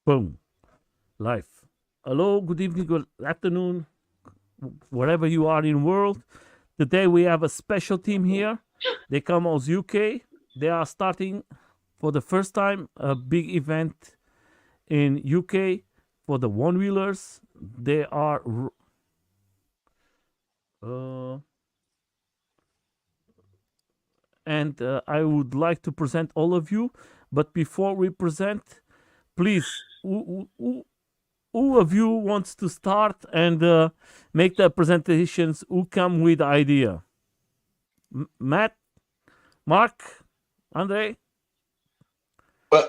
Boom. Live. Hello, good evening, good afternoon, wherever you are in the world. Today we have a special team here. They come aus UK. They are starting for the first time a big event in UK for the one wheelers. They are and I would like to present all of you. But before we present, please, who of you wants to start and make the presentations? Who come with idea? Matt, Mark, Andre.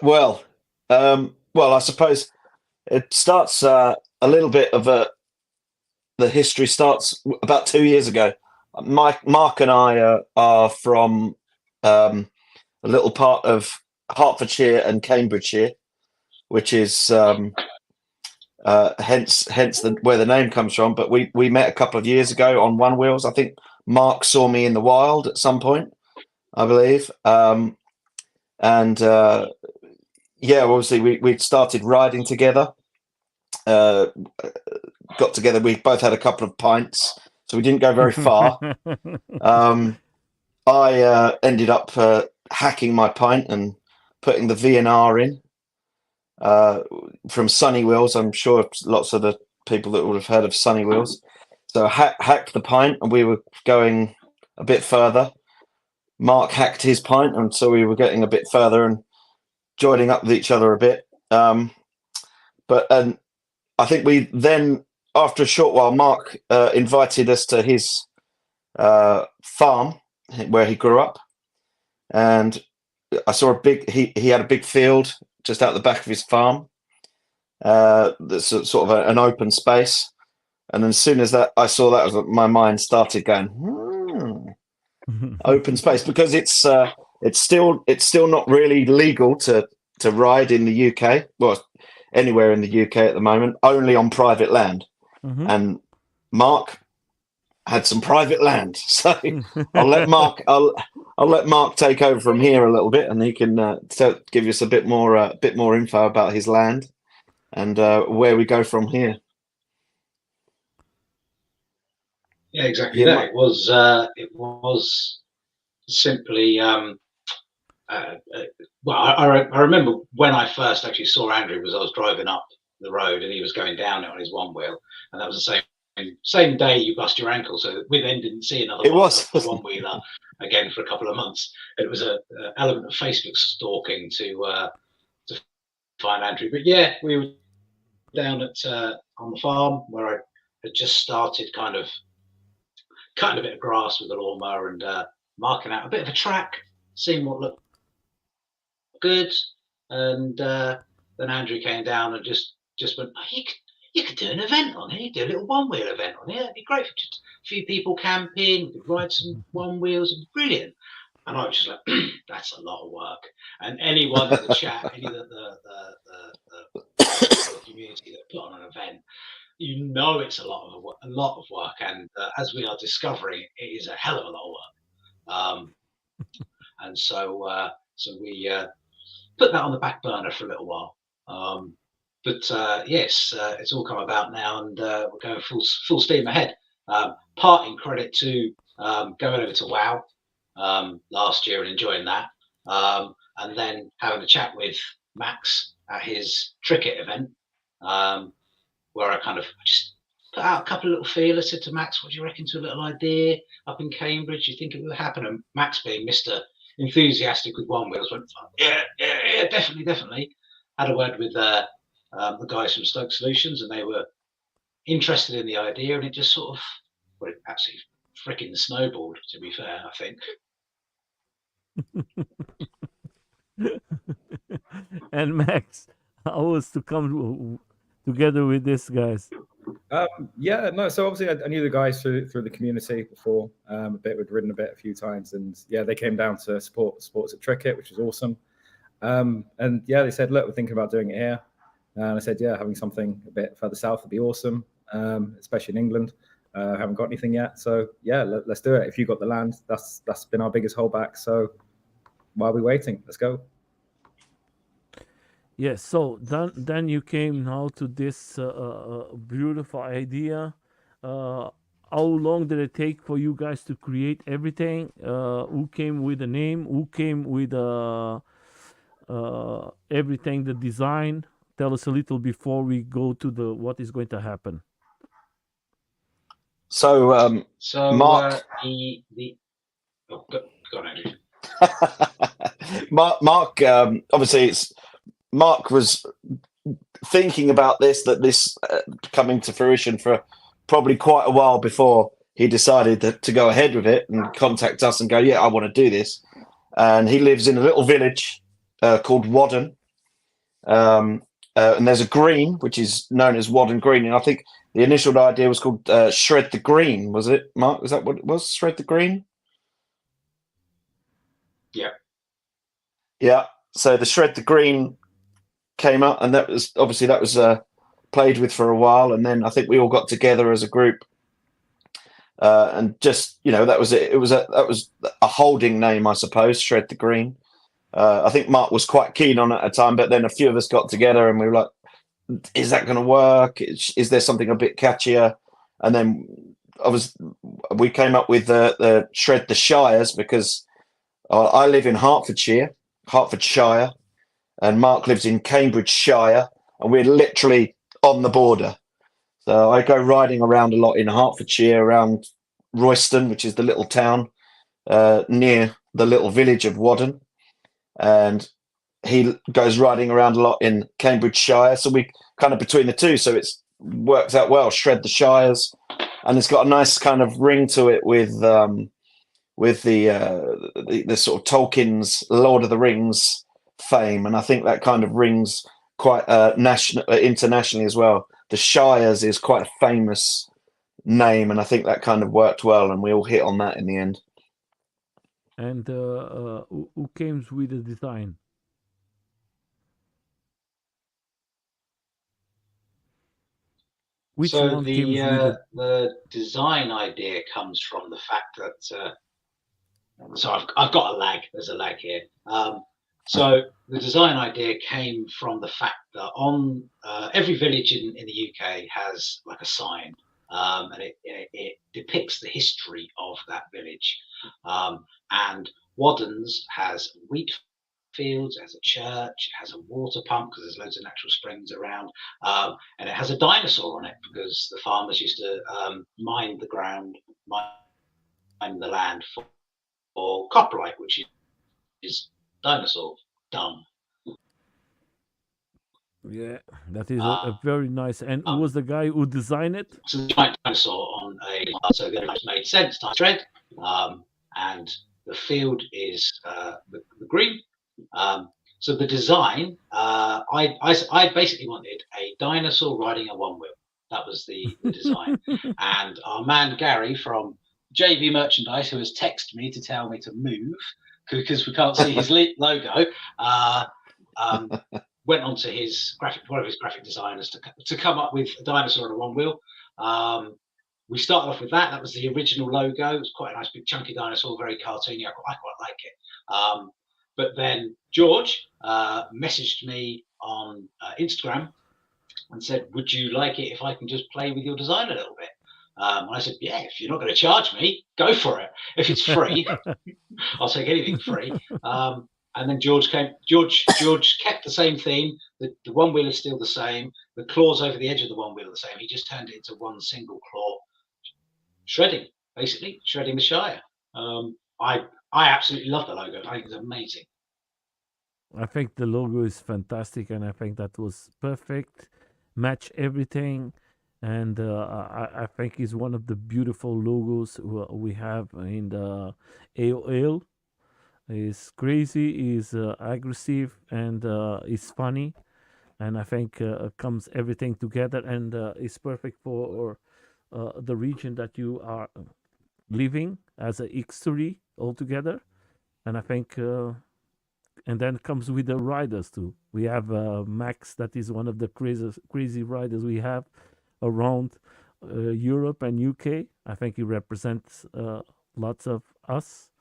Well, I suppose it starts a little bit of the history starts about 2 years ago. Mark and I are from a little part of Hertfordshire and Cambridgeshire, which is hence where the name comes from. But we met a couple of years ago on one wheels. I think Mark saw me in the wild at some point, I believe, and obviously we'd started riding together. Got together. We both had a couple of pints, so we didn't go very far. I ended up hacking my pint and putting the VNR in from Sunny Wheels. I'm sure lots of the people that would have heard of Sunny Wheels. So hacked the pint, and we were going a bit further. Mark hacked his pint, and so we were getting a bit further and joining up with each other a bit. But I think we then, after a short while, Mark invited us to his farm where he grew up, and I saw he had a big field just out the back of his farm. That's sort of an open space, and as soon as that I saw that, my mind started going, open space, because it's still not really legal to ride in the UK. Well, anywhere in the UK at the moment, only on private land. And Mark had some private land, so I'll let Mark take over from here a little bit, and he can give us a bit more info about his land and where we go from here. Yeah, exactly. Yeah, that. It was simply. I remember when I first actually saw Andrew was I was driving up the road and he was going down it on his one wheel, and that was the same day you bust your ankle. So we then didn't see another one wheeler again for a couple of months. It was an element of Facebook stalking to find Andrew. But yeah, we were down at on the farm where I had just started kind of cutting a bit of grass with the lawnmower and marking out a bit of a track, seeing what looked good. And then Andrew came down and just went, oh, you could do an event on here. You could do a little one wheel event on here. That'd be great for just a few people camping. We could ride some one wheels. It'd be brilliant. And I was just like, that's a lot of work. And anyone in the chat, any of the community that put on an event, you know it's a lot of work. And as we are discovering, it is a hell of a lot of work. And so we put that on the back burner for a little while. But yes, it's all come about now, and we're going full steam ahead. Part in credit to going over to WoW last year and enjoying that, and then having a chat with Max at his Tricket event, where I kind of just put out a couple of little feelers. Said to Max, "What do you reckon to a little idea up in Cambridge? Do you think it will happen?" And Max, being Mr. Enthusiastic with one wheels, went, yeah, definitely. Had a word with the guys from Stoke Solutions, and they were interested in the idea, and it just sort of, well, it absolutely freaking snowballed, to be fair, I think. And Max, how was to come together with these guys? So obviously I knew the guys through the community before a bit. We'd ridden a few times, and yeah, they came down to support sports at Tricket, which was awesome. And yeah, they said, look, we're thinking about doing it here. And I said, yeah, having something a bit further south would be awesome, especially in England. Haven't got anything yet, so yeah, let's do it. If you got the land, that's been our biggest holdback. So why are we waiting? Let's go. Yes. So then you came now to this beautiful idea. Uh, how long did it take for you guys to create everything? Who came with the name? Who came with everything, the design? Tell us a little before we go to the what is going to happen. So So Mark, the oh, go on, Andrew. Mark, obviously, it's Mark was thinking about that this coming to fruition for probably quite a while before he decided to go ahead with it and contact us and go, yeah, I want to do this. And he lives in a little village called Wadden. Um, and there's a green, which is known as Wadden Green. And I think the initial idea was called Shred the Green, was it, Mark? Was that what it was? Shred the Green? Yeah. Yeah. So the Shred the Green came up, and that was obviously played with for a while. And then I think we all got together as a group. And just that was it. That was a holding name, I suppose. Shred the Green. I think Mark was quite keen on it at a time, but then a few of us got together and we were like, "Is that going to work? Is there something a bit catchier?" And then we came up with the Shred the Shires because I live in Hertfordshire, and Mark lives in Cambridgeshire, and we're literally on the border. So I go riding around a lot in Hertfordshire, around Royston, which is the little town near the little village of Wadden, and he goes riding around a lot in Cambridgeshire. So we kind of between the two, so it's worked out well. Shred the Shires, and it's got a nice kind of ring to it with the sort of Tolkien's Lord of the Rings fame, and I think that kind of rings quite national internationally as well. The Shires is quite a famous name, and I think that kind of worked well, and we all hit on that in the end. And who came with the design? Which So one came with the? the design idea comes from the fact that so I've got a lag. There's a lag here. So the design idea came from the fact that on every village in the UK has like a sign, and it depicts the history of that village. And Waddens has wheat fields, it has a church, it has a water pump because there's loads of natural springs around, and it has a dinosaur on it because the farmers used to mine the ground, mine the land for copperite, which is dinosaur dung. Yeah, that is a Um, very nice. And who was the guy who designed it? so the giant dinosaur on a so that made sense. Time thread, and the field is the green. So the design, I basically wanted a dinosaur riding a one wheel. That was the design, and our man Gary from JV Merchandise, who has texted me to tell me to move because we can't see his logo. Um, Went on to one of his graphic designers to come up with a dinosaur on a one wheel. We started off with that. That was the original logo. It was quite a nice, big, chunky dinosaur, very cartoony. I quite like it. But then George messaged me on Instagram and said, "Would you like it if I can just play with your design a little bit?" And I said, "Yeah, if you're not going to charge me, go for it. If it's free, I'll take anything free." And then George came. George kept the same theme. The one wheel is still the same. The claws over the edge of the one wheel are the same. He just turned it into one single claw, shredding, basically shredding the Shire. I absolutely love the logo. I think it's amazing. I think the logo is fantastic, and I think that was perfect, match everything, and I think it's one of the beautiful logos we have in the AOL. Is crazy, is aggressive, and is funny, and I think comes everything together, and is perfect for the region that you are living as a history altogether. And I think and then comes with the riders too. We have Max, that is one of the crazy riders we have around Europe and UK. I think he represents lots of us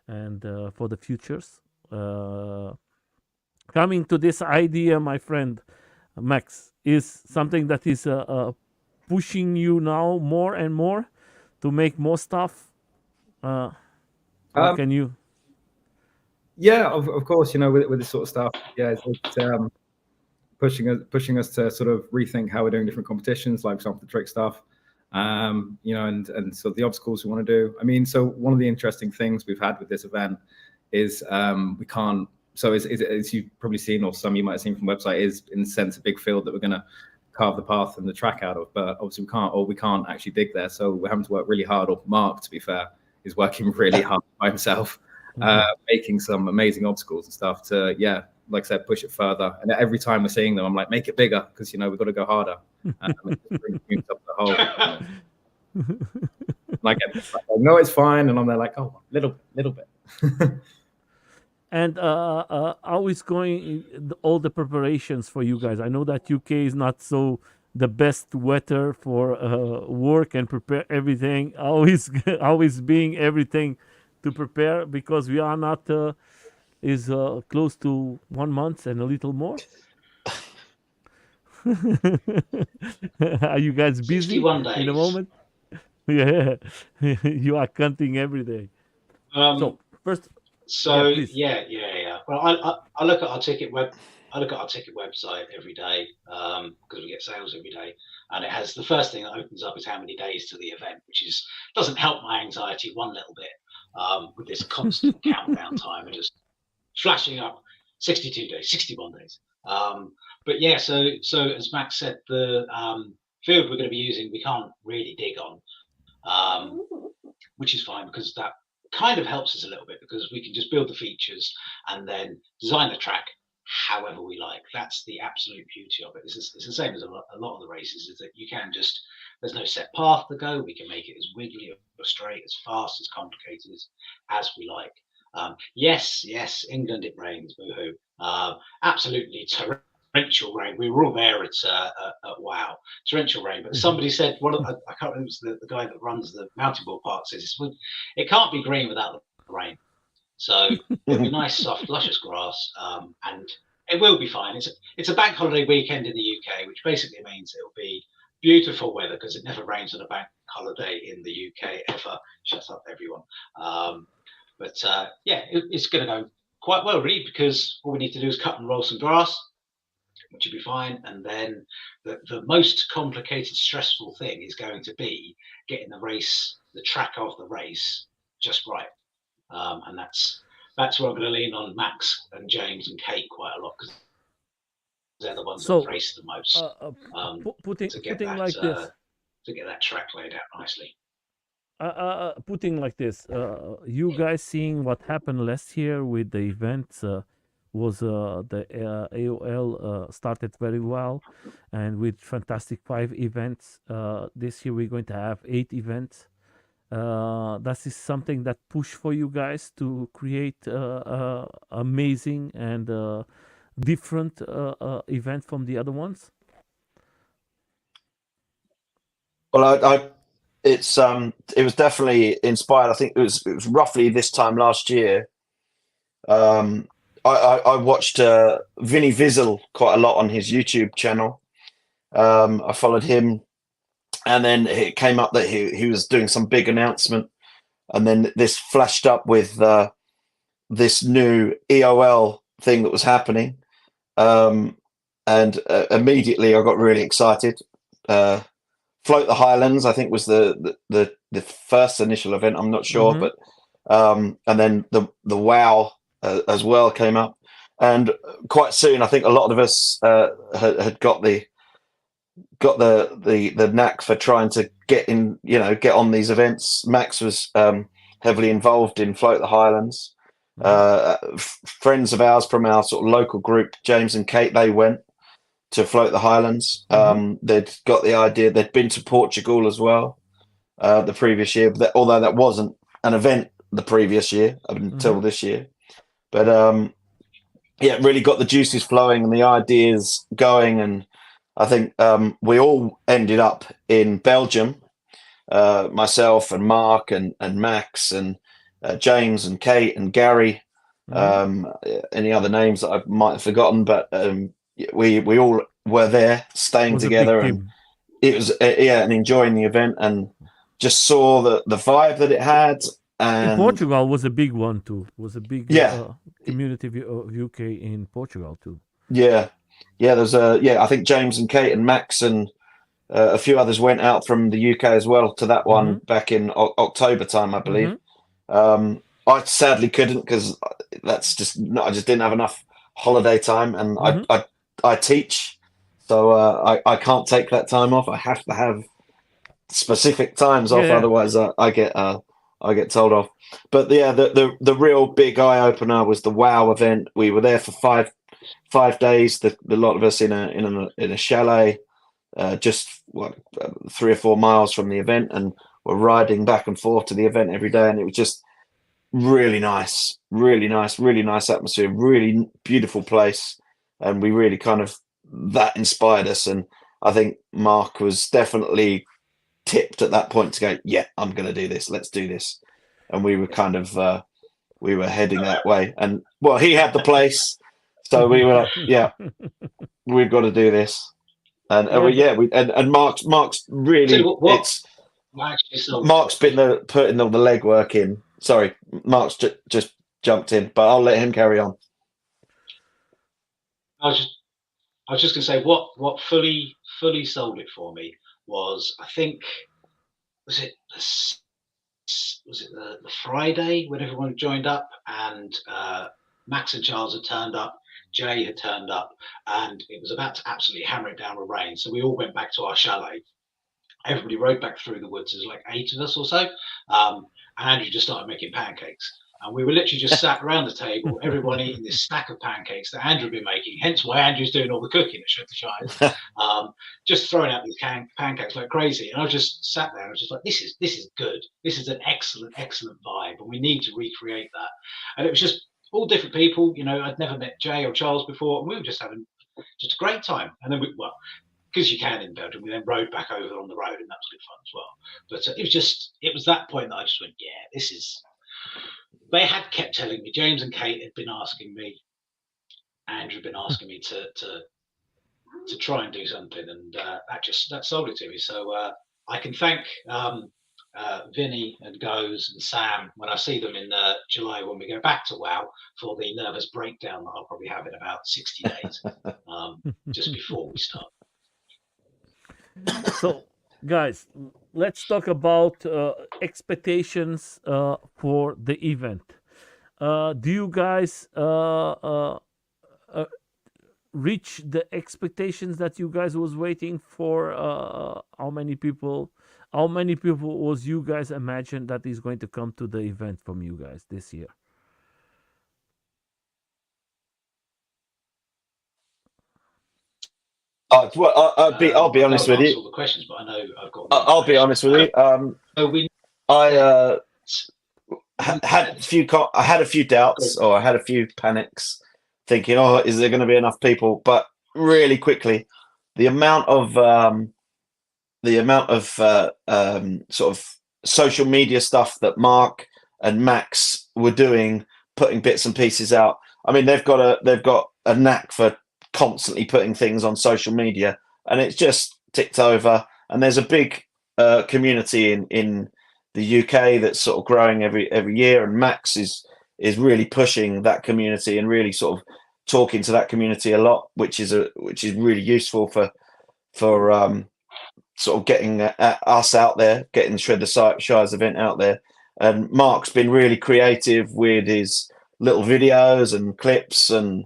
and for the futures. Uh, coming to this idea, my friend Max, is something that is pushing you now more and more to make more stuff? How Um, can you? yeah, of course, with this sort of stuff, yeah, it's pushing us to sort of rethink how we're doing different competitions, like for example, the trick stuff, and so the obstacles we want to do. I mean, so one of the interesting things we've had with this event is we can't. So as you've probably seen, or some you might have seen from the website, is in a sense a big field that we're going to carve the path and the track out of, but obviously we can't actually dig there. So we're having to work really hard. Or Mark, to be fair, is working really hard by himself, making some amazing obstacles and stuff to, like I said, push it further. And every time we're seeing them, I'm like, make it bigger, because we've got to go harder. It up the hole. Like, no, it's fine, and I'm there like, oh, little bit. And how is going all the preparations for you guys? I know that UK is not so the best weather for work and prepare everything. Always being everything to prepare, because we are not is close to 1 month and a little more. Are you guys busy 61 in the days. moment? Yeah, you are counting every day. So first, So yeah, please. yeah. Well, I look at our ticket website every day, because we get sales every day, and it has the first thing that opens up is how many days to the event, which doesn't help my anxiety one little bit, with this constant countdown time and just flashing up 62 days, 61 days. But yeah, so as Max said, the field we're going to be using, we can't really dig on, which is fine, because that kind of helps us a little bit, because we can just build the features and then design the track however we like. That's the absolute beauty of it. It's the same as a lot of the races, is that you can just, there's no set path to go. We can make it as wiggly or straight, as fast, as complicated as we like. Yes, England, it rains, boohoo. Absolutely torrential rain. We were all there at WoW, torrential rain. But somebody said, I can't remember, it was the guy that runs the mountain ball park, says it can't be green without the rain. So it'll be nice, soft, luscious grass, and it will be fine. It's a bank holiday weekend in the UK, which basically means it'll be beautiful weather, because it never rains on a bank holiday in the UK ever. Shut up, everyone. But it's going to go quite well, really, because all we need to do is cut and roll some grass, which will be fine. And then the most complicated, stressful thing is going to be getting the track of the race just right. And that's where I'm going to lean on Max and James and Kate quite a lot, because they're the ones that So have raced the most, putting to get like this. to get that track laid out nicely. Putting like this, you guys seeing what happened last year with the events, was the AOL started very well, and with fantastic 5 events. This year we're going to have 8 events. That is something that push for you guys to create amazing and different event from the other ones. Well, it was definitely inspired. I think it was roughly this time last year. I watched Vinny Vizel quite a lot on his YouTube channel. I followed him, and then it came up that he was doing some big announcement, and then this flashed up with this new EOL thing that was happening, and immediately I got really excited. Float the Highlands, I think, was the first initial event. I'm not sure, but and then the WoW as well came up, and quite soon I think a lot of us had got the knack for trying to get on these events. Max was heavily involved in Float the Highlands. Friends of ours from our sort of local group, James and Kate, they went to Float the Highlands. They'd got the idea. They'd been to Portugal as well the previous year, but although that wasn't an event the previous year until this year. But really got the juices flowing and the ideas going. And I think we all ended up in Belgium, myself and Mark and Max and James and Kate and Gary. Any other names that I might have forgotten, but we all were there, staying Was a big together, and team. it was and enjoying the event, and just saw the vibe that it had. In And Portugal was a big one too. Was a big yeah, community of UK in Portugal too. yeah, there's I think James and Kate and Max and a few others went out from the UK as well to that one back in October time, I believe. I sadly couldn't, because that's just I just didn't have enough holiday time, and I teach, so I can't take that time off. I have to have specific times off, Yeah. otherwise I get told off. But yeah, the real big eye opener was the WoW event. We were there for five days. The lot of us in a chalet, just 3 or 4 miles from the event, and we're riding back and forth to the event every day, and it was just really nice atmosphere, really beautiful place, and we really kind of, that inspired us. And I think Mark was definitely tipped at that point to go, yeah, I'm going to do this, let's do this. And we were kind of we were heading that way, and well, he had the place, so we were like, yeah, we've got to do this. And and Mark's really, it's Mark's been putting all the legwork in. Sorry, Mark's just jumped in, but I'll let him carry on. I was just going to say what fully sold it for me was, I think, was it the Friday when everyone joined up, and Max and Charles had turned up, Jay had turned up, and it was about to absolutely hammer it down with rain. So we all went back to our chalet. Everybody rode back through the woods. There's like 8 of us or so. And Andrew just started making pancakes. And we were literally just sat around the table, everyone eating this stack of pancakes that Andrew had been making, hence why Andrew's doing all the cooking at Shires. Just throwing out these pancakes like crazy. And I just sat there and I was just like, this is good. This is an excellent vibe. And we need to recreate that. And it was just all different people. You know, I'd never met Jay or Charles before. And we were just having just a great time. And then because you can in Belgium, we then rode back over on the road, and that was good fun as well. But it was that point that I just went, yeah, this is. They had kept telling me, James and Kate had been asking me, Andrew had been asking me to try and do something, and that sold it to me. So I can thank Vinny and Goes and Sam when I see them in July when we go back to WoW for the nervous breakdown that I'll probably have in about 60 days, just before we start. So, guys, let's talk about expectations for the event. Do you guys reach the expectations that you guys was waiting for? How many people was you guys imagined that is going to come to the event from you guys this year? I'll be honest with you. All the questions, but I know I've got. I'll be honest with you. I had a few doubts, or I had a few panics, thinking, "Oh, is there going to be enough people?" But really quickly, the amount of sort of social media stuff that Mark and Max were doing, putting bits and pieces out. I mean, they've got a knack for constantly putting things on social media, and it's just ticked over. And there's a big community in the UK that's sort of growing every year, and Max is really pushing that community and really sort of talking to that community a lot, which is really useful for sort of getting us out there, getting the Shred the Shires event out there. And Mark's been really creative with his little videos and clips, and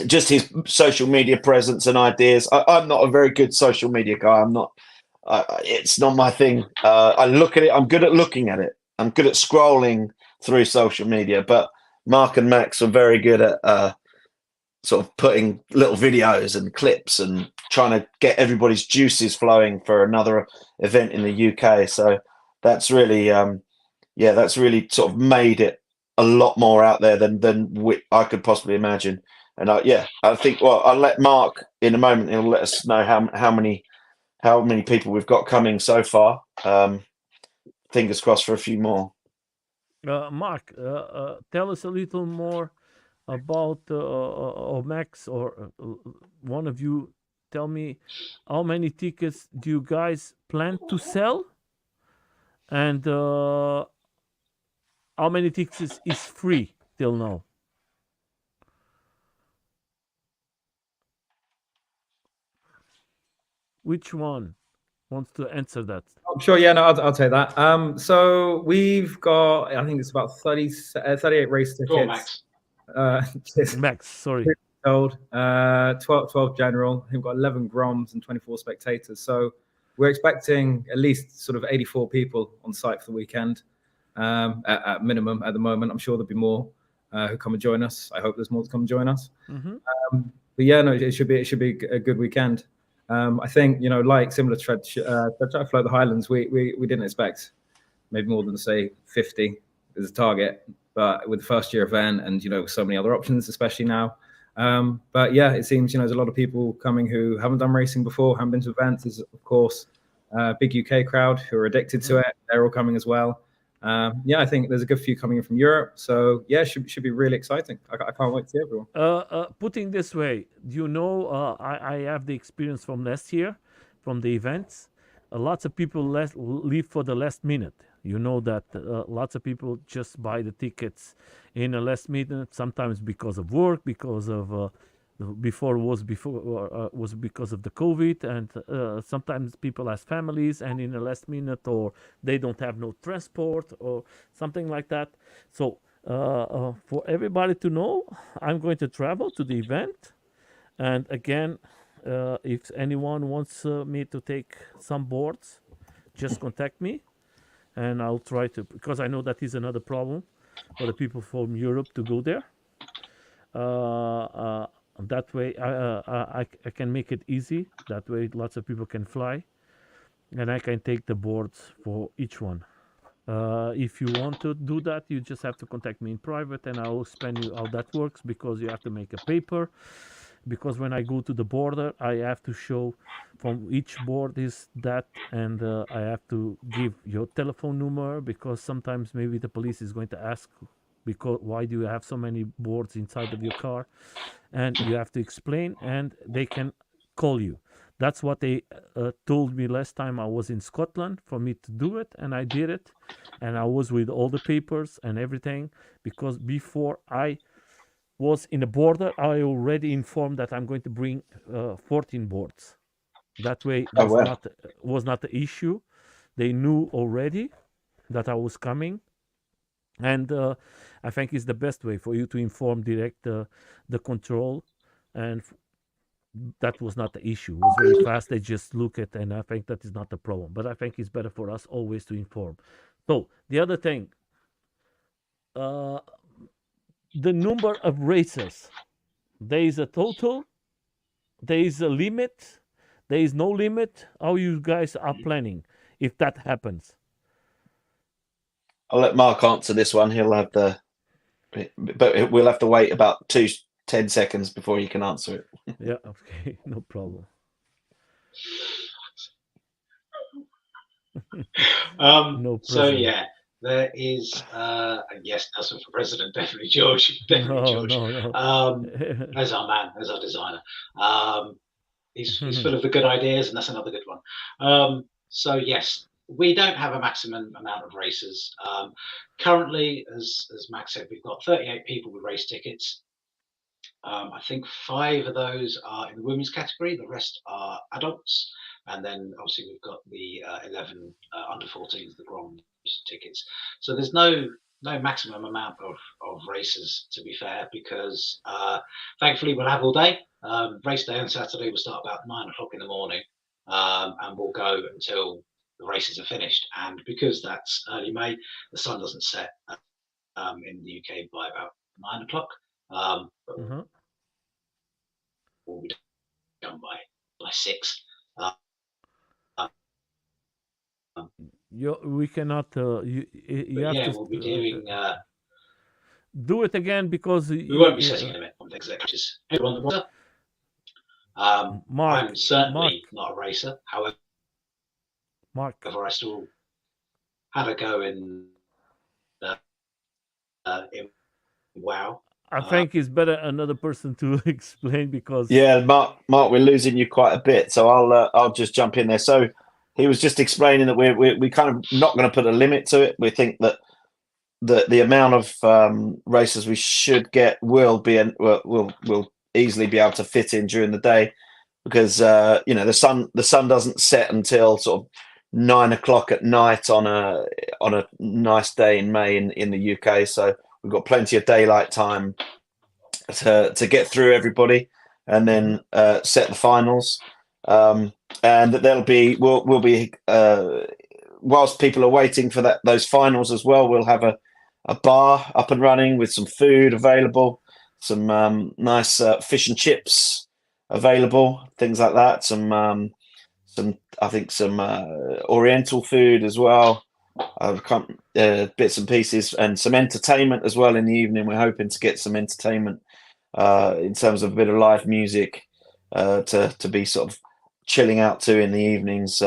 just his social media presence and ideas. I'm not a very good social media guy. I'm not. It's not my thing. I look at it. I'm good at looking at it. I'm good at scrolling through social media. But Mark and Max are very good at sort of putting little videos and clips and trying to get everybody's juices flowing for another event in the UK. So that's really, that's really sort of made it a lot more out there than I could possibly imagine. And I think, well, I'll let Mark in a moment. He'll let us know how many people we've got coming so far. Fingers crossed for a few more. Mark, tell us a little more about or Max or one of you. Tell me how many tickets do you guys plan to sell, and how many tickets is free till now? Which one wants to answer that? I'm sure. Yeah, no, I'll take that. So we've got, I think it's about 38 race Go on, tickets. Max. Max, sorry. Sold. 12 general. I think we've got 11 Groms and 24 spectators. So we're expecting at least sort of 84 people on site for the weekend, at minimum at the moment. I'm sure there'll be more who come and join us. I hope there's more to come and join us. Mm-hmm. But yeah, no, it should be a good weekend. I think, like similar to Float the Highlands, we didn't expect maybe more than say 50 as a target, but with the first year event and so many other options, especially now. But yeah, it seems there's a lot of people coming who haven't done racing before, haven't been to events. There's of course a big UK crowd who are addicted to it. They're all coming as well. Yeah, I think there's a good few coming in from Europe. So yeah, should be really exciting. I can't wait to see everyone. Putting this way, I have the experience from last year, from the events. Lots of people leave for the last minute. You know that lots of people just buy the tickets in the last minute, sometimes because of work, because of before was because of the COVID, and sometimes people have families, and in the last minute, or they don't have no transport or something like that. So for everybody to know, I'm going to travel to the event, and again, if anyone wants me to take some boards, just contact me, and I'll try to, because I know that is another problem for the people from Europe to go there. That way, I can make it easy. That way, lots of people can fly, and I can take the boards for each one. If you want to do that, you just have to contact me in private, and I will explain you how that works, because you have to make a paper. Because when I go to the border, I have to show from each board is that, and I have to give your telephone number, because sometimes maybe the police is going to ask, because why do you have so many boards inside of your car, and you have to explain, and they can call you. That's what they told me last time I was in Scotland for me to do it, and I did it, and I was with all the papers and everything, because before I was in the border, I already informed that I'm going to bring 14 boards. That way, Oh, wow. was not the issue. They knew already that I was coming, and I think it's the best way for you to inform direct the control, and that was not the issue. It was very fast. They just look at, and I think that is not the problem. But I think it's better for us always to inform. So the other thing, uh, the number of races. There is a total. There is a limit. There is no limit. How you guys are planning if that happens? I'll let Mark answer this one. He'll have but we'll have to wait about 10 seconds before he can answer it. Yeah, okay, no problem. No So problem. yeah, there is yes, Nelson for president, definitely George, definitely No, George. no. As our man, as our designer. He's full of the good ideas, and that's another good one. So yes, we don't have a maximum amount of races. Currently, as Max said, we've got 38 people with race tickets. I think 5 of those are in the women's category. The rest are adults, and then obviously we've got the 11 under 14s, the Grom tickets. So there's no maximum amount of races, to be fair, because thankfully we'll have all day. Race day on Saturday will start about 9 o'clock in the morning, and we'll go until the races are finished. And because that's early May, the sun doesn't set in the UK by about 9 o'clock. But Uh-huh. will be done by 6. We cannot. You But have yeah, to we'll be doing. do it again, because We won't be setting a limit on things like just everyone. Mark, I'm certainly not a racer. However, Mark. I still had a go in in WoW. I think it's better another person to explain because Yeah, Mark, we're losing you quite a bit, so I'll just jump in there. So he was just explaining that we kind of not going to put a limit to it. We think that the amount of races we should get will will easily be able to fit in during the day, because the sun doesn't set until sort of 9 o'clock at night on a nice day in May in the UK. So we've got plenty of daylight time to get through everybody, and then set the finals. And we'll be whilst people are waiting for those finals as well, we'll have a bar up and running with some food available, some nice fish and chips available, things like that. Some I think some Oriental food as well. Bits and pieces, and some entertainment as well in the evening. We're hoping to get some entertainment in terms of a bit of live music to be sort of chilling out to in the evenings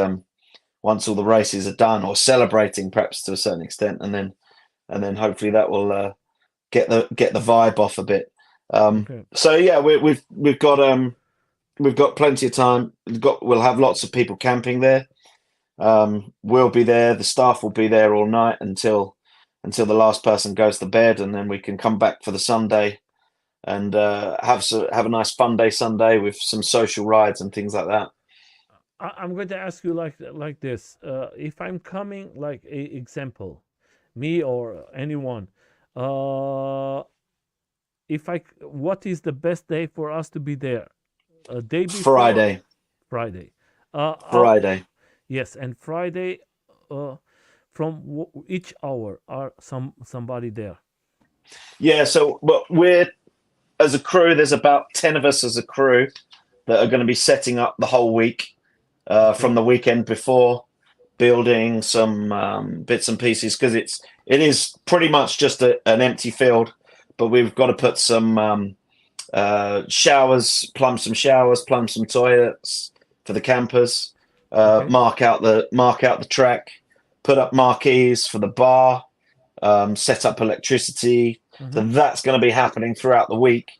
once all the races are done, or celebrating perhaps to a certain extent, and then hopefully that will get the vibe off a bit. Okay. So yeah, we've got plenty of time. We'll have lots of people camping there. We'll be there. The staff will be there all night until the last person goes to bed, and then we can come back for the Sunday and have a nice fun day Sunday with some social rides and things like that. I'm going to ask you like this. If I'm coming, like a example, me or anyone, what is the best day for us to be there? A day before? Friday. Friday. Friday. Yes, and Friday, from each hour are somebody there. Yeah, so we're as a crew. There's about 10 of us as a crew that are going to be setting up the whole week from the weekend before, building some bits and pieces, because it is pretty much just an empty field, but we've got to put some showers, plumb some toilets for the campers. Mark out the track, put up marquees for the bar, set up electricity. So that's going to be happening throughout the week.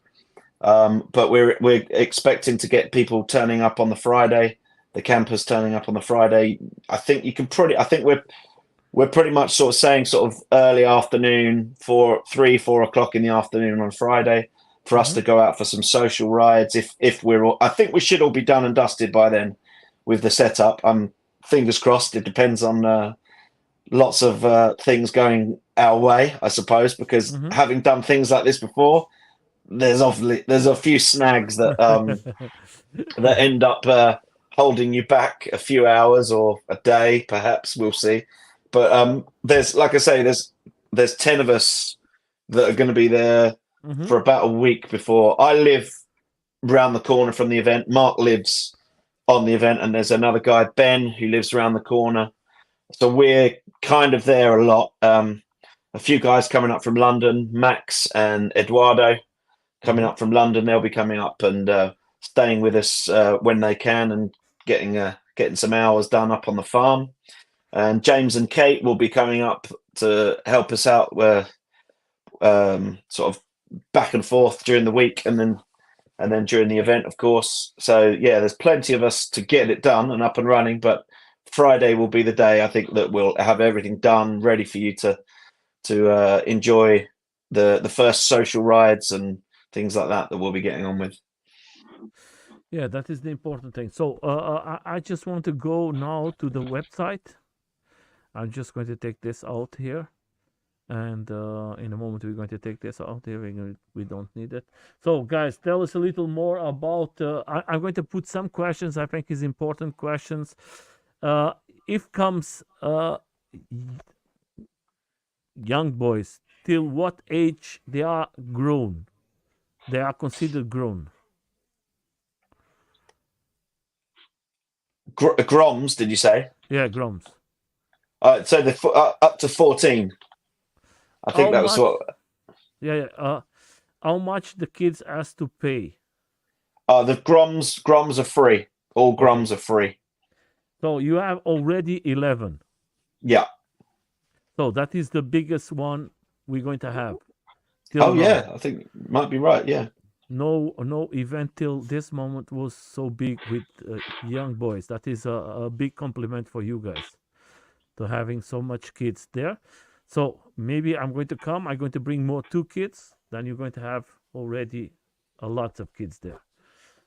But we're expecting to get people turning up on the Friday, the campers turning up on the Friday. I think we're pretty much sort of saying sort of early afternoon, 4 o'clock in the afternoon on Friday, for us to go out for some social rides. I think we should all be done and dusted by then with the setup. Fingers crossed. It depends on lots of things going our way, I suppose, because having done things like this before, there's a few snags that that end up holding you back a few hours or a day, perhaps. We'll see. But there's, like I say, there's 10 of us that are going to be there for about a week before. I live round the corner from the event. Mark lives on the event, and there's another guy, Ben, who lives around the corner. So we're kind of there a lot. A few guys coming up from London, Max and Eduardo coming up from London. They'll be coming up and staying with us when they can, and getting some hours done up on the farm. And James and Kate will be coming up to help us out, sort of back and forth during the week, and then during the event, of course. So yeah, there's plenty of us to get it done and up and running. But Friday will be the day, I think, that we'll have everything done, ready for you to enjoy the first social rides and things like that we'll be getting on with. Yeah, that is the important thing. So I just want to go now to the website. I'm just going to take this out here, and in a moment we're going to take this out here. We don't need it. So guys, tell us a little more about. I'm going to put some questions I think is important questions. If comes young boys, till what age they are grown? They are considered grown. Groms, did you say? Yeah, groms. So up to 14. I think that was what. Yeah. How much the kids has to pay? The groms are free. All groms are free. So you have already 11. Yeah. So that is the biggest one we're going to have. till Oh now. yeah, I think you might be right. Yeah. No event till this moment was so big with young boys. That is a big compliment for you guys to having so much kids there. So maybe I'm going to come. I'm going to bring more two kids. Then you're going to have already a lot of kids there.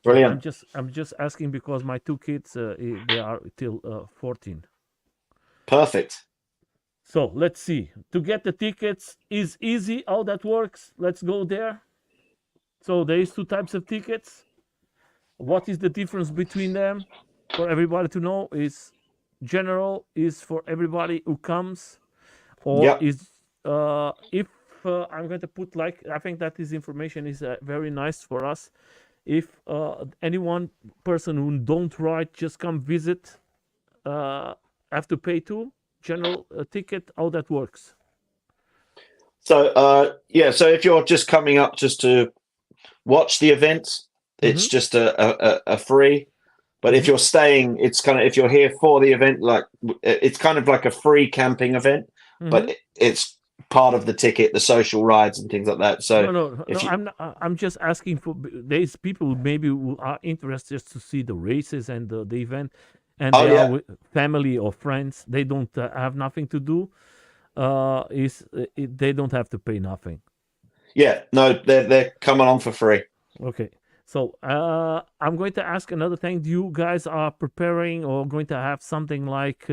So Brilliant. I'm just asking because my two kids they are till 14. Perfect. So let's see. To get the tickets is easy. How that works? Let's go there. So there is two types of tickets. What is the difference between them? For everybody to know, is general is for everybody who comes, or Yep. is if I'm going to put, like, I think that this information is very nice for us. If any one person who don't ride just come visit, have to pay too. General ticket, how that works? So yeah, so if you're just coming up just to watch the event, it's Mm-hmm. just a free. But if Mm-hmm. you're staying, it's kind of, if you're here for the event, like it's kind of like a free camping event, Mm-hmm. but it's part of the ticket, the social rides and things like that. So No. if you, I'm not, I'm just asking for. There's people maybe who are interested to see the races and the event, and oh they are yeah, with family or friends. They don't have nothing to do. They don't have to pay nothing. yeah, no, they're coming on for free. Okay. So I'm going to ask another thing. You guys are preparing or going to have something like,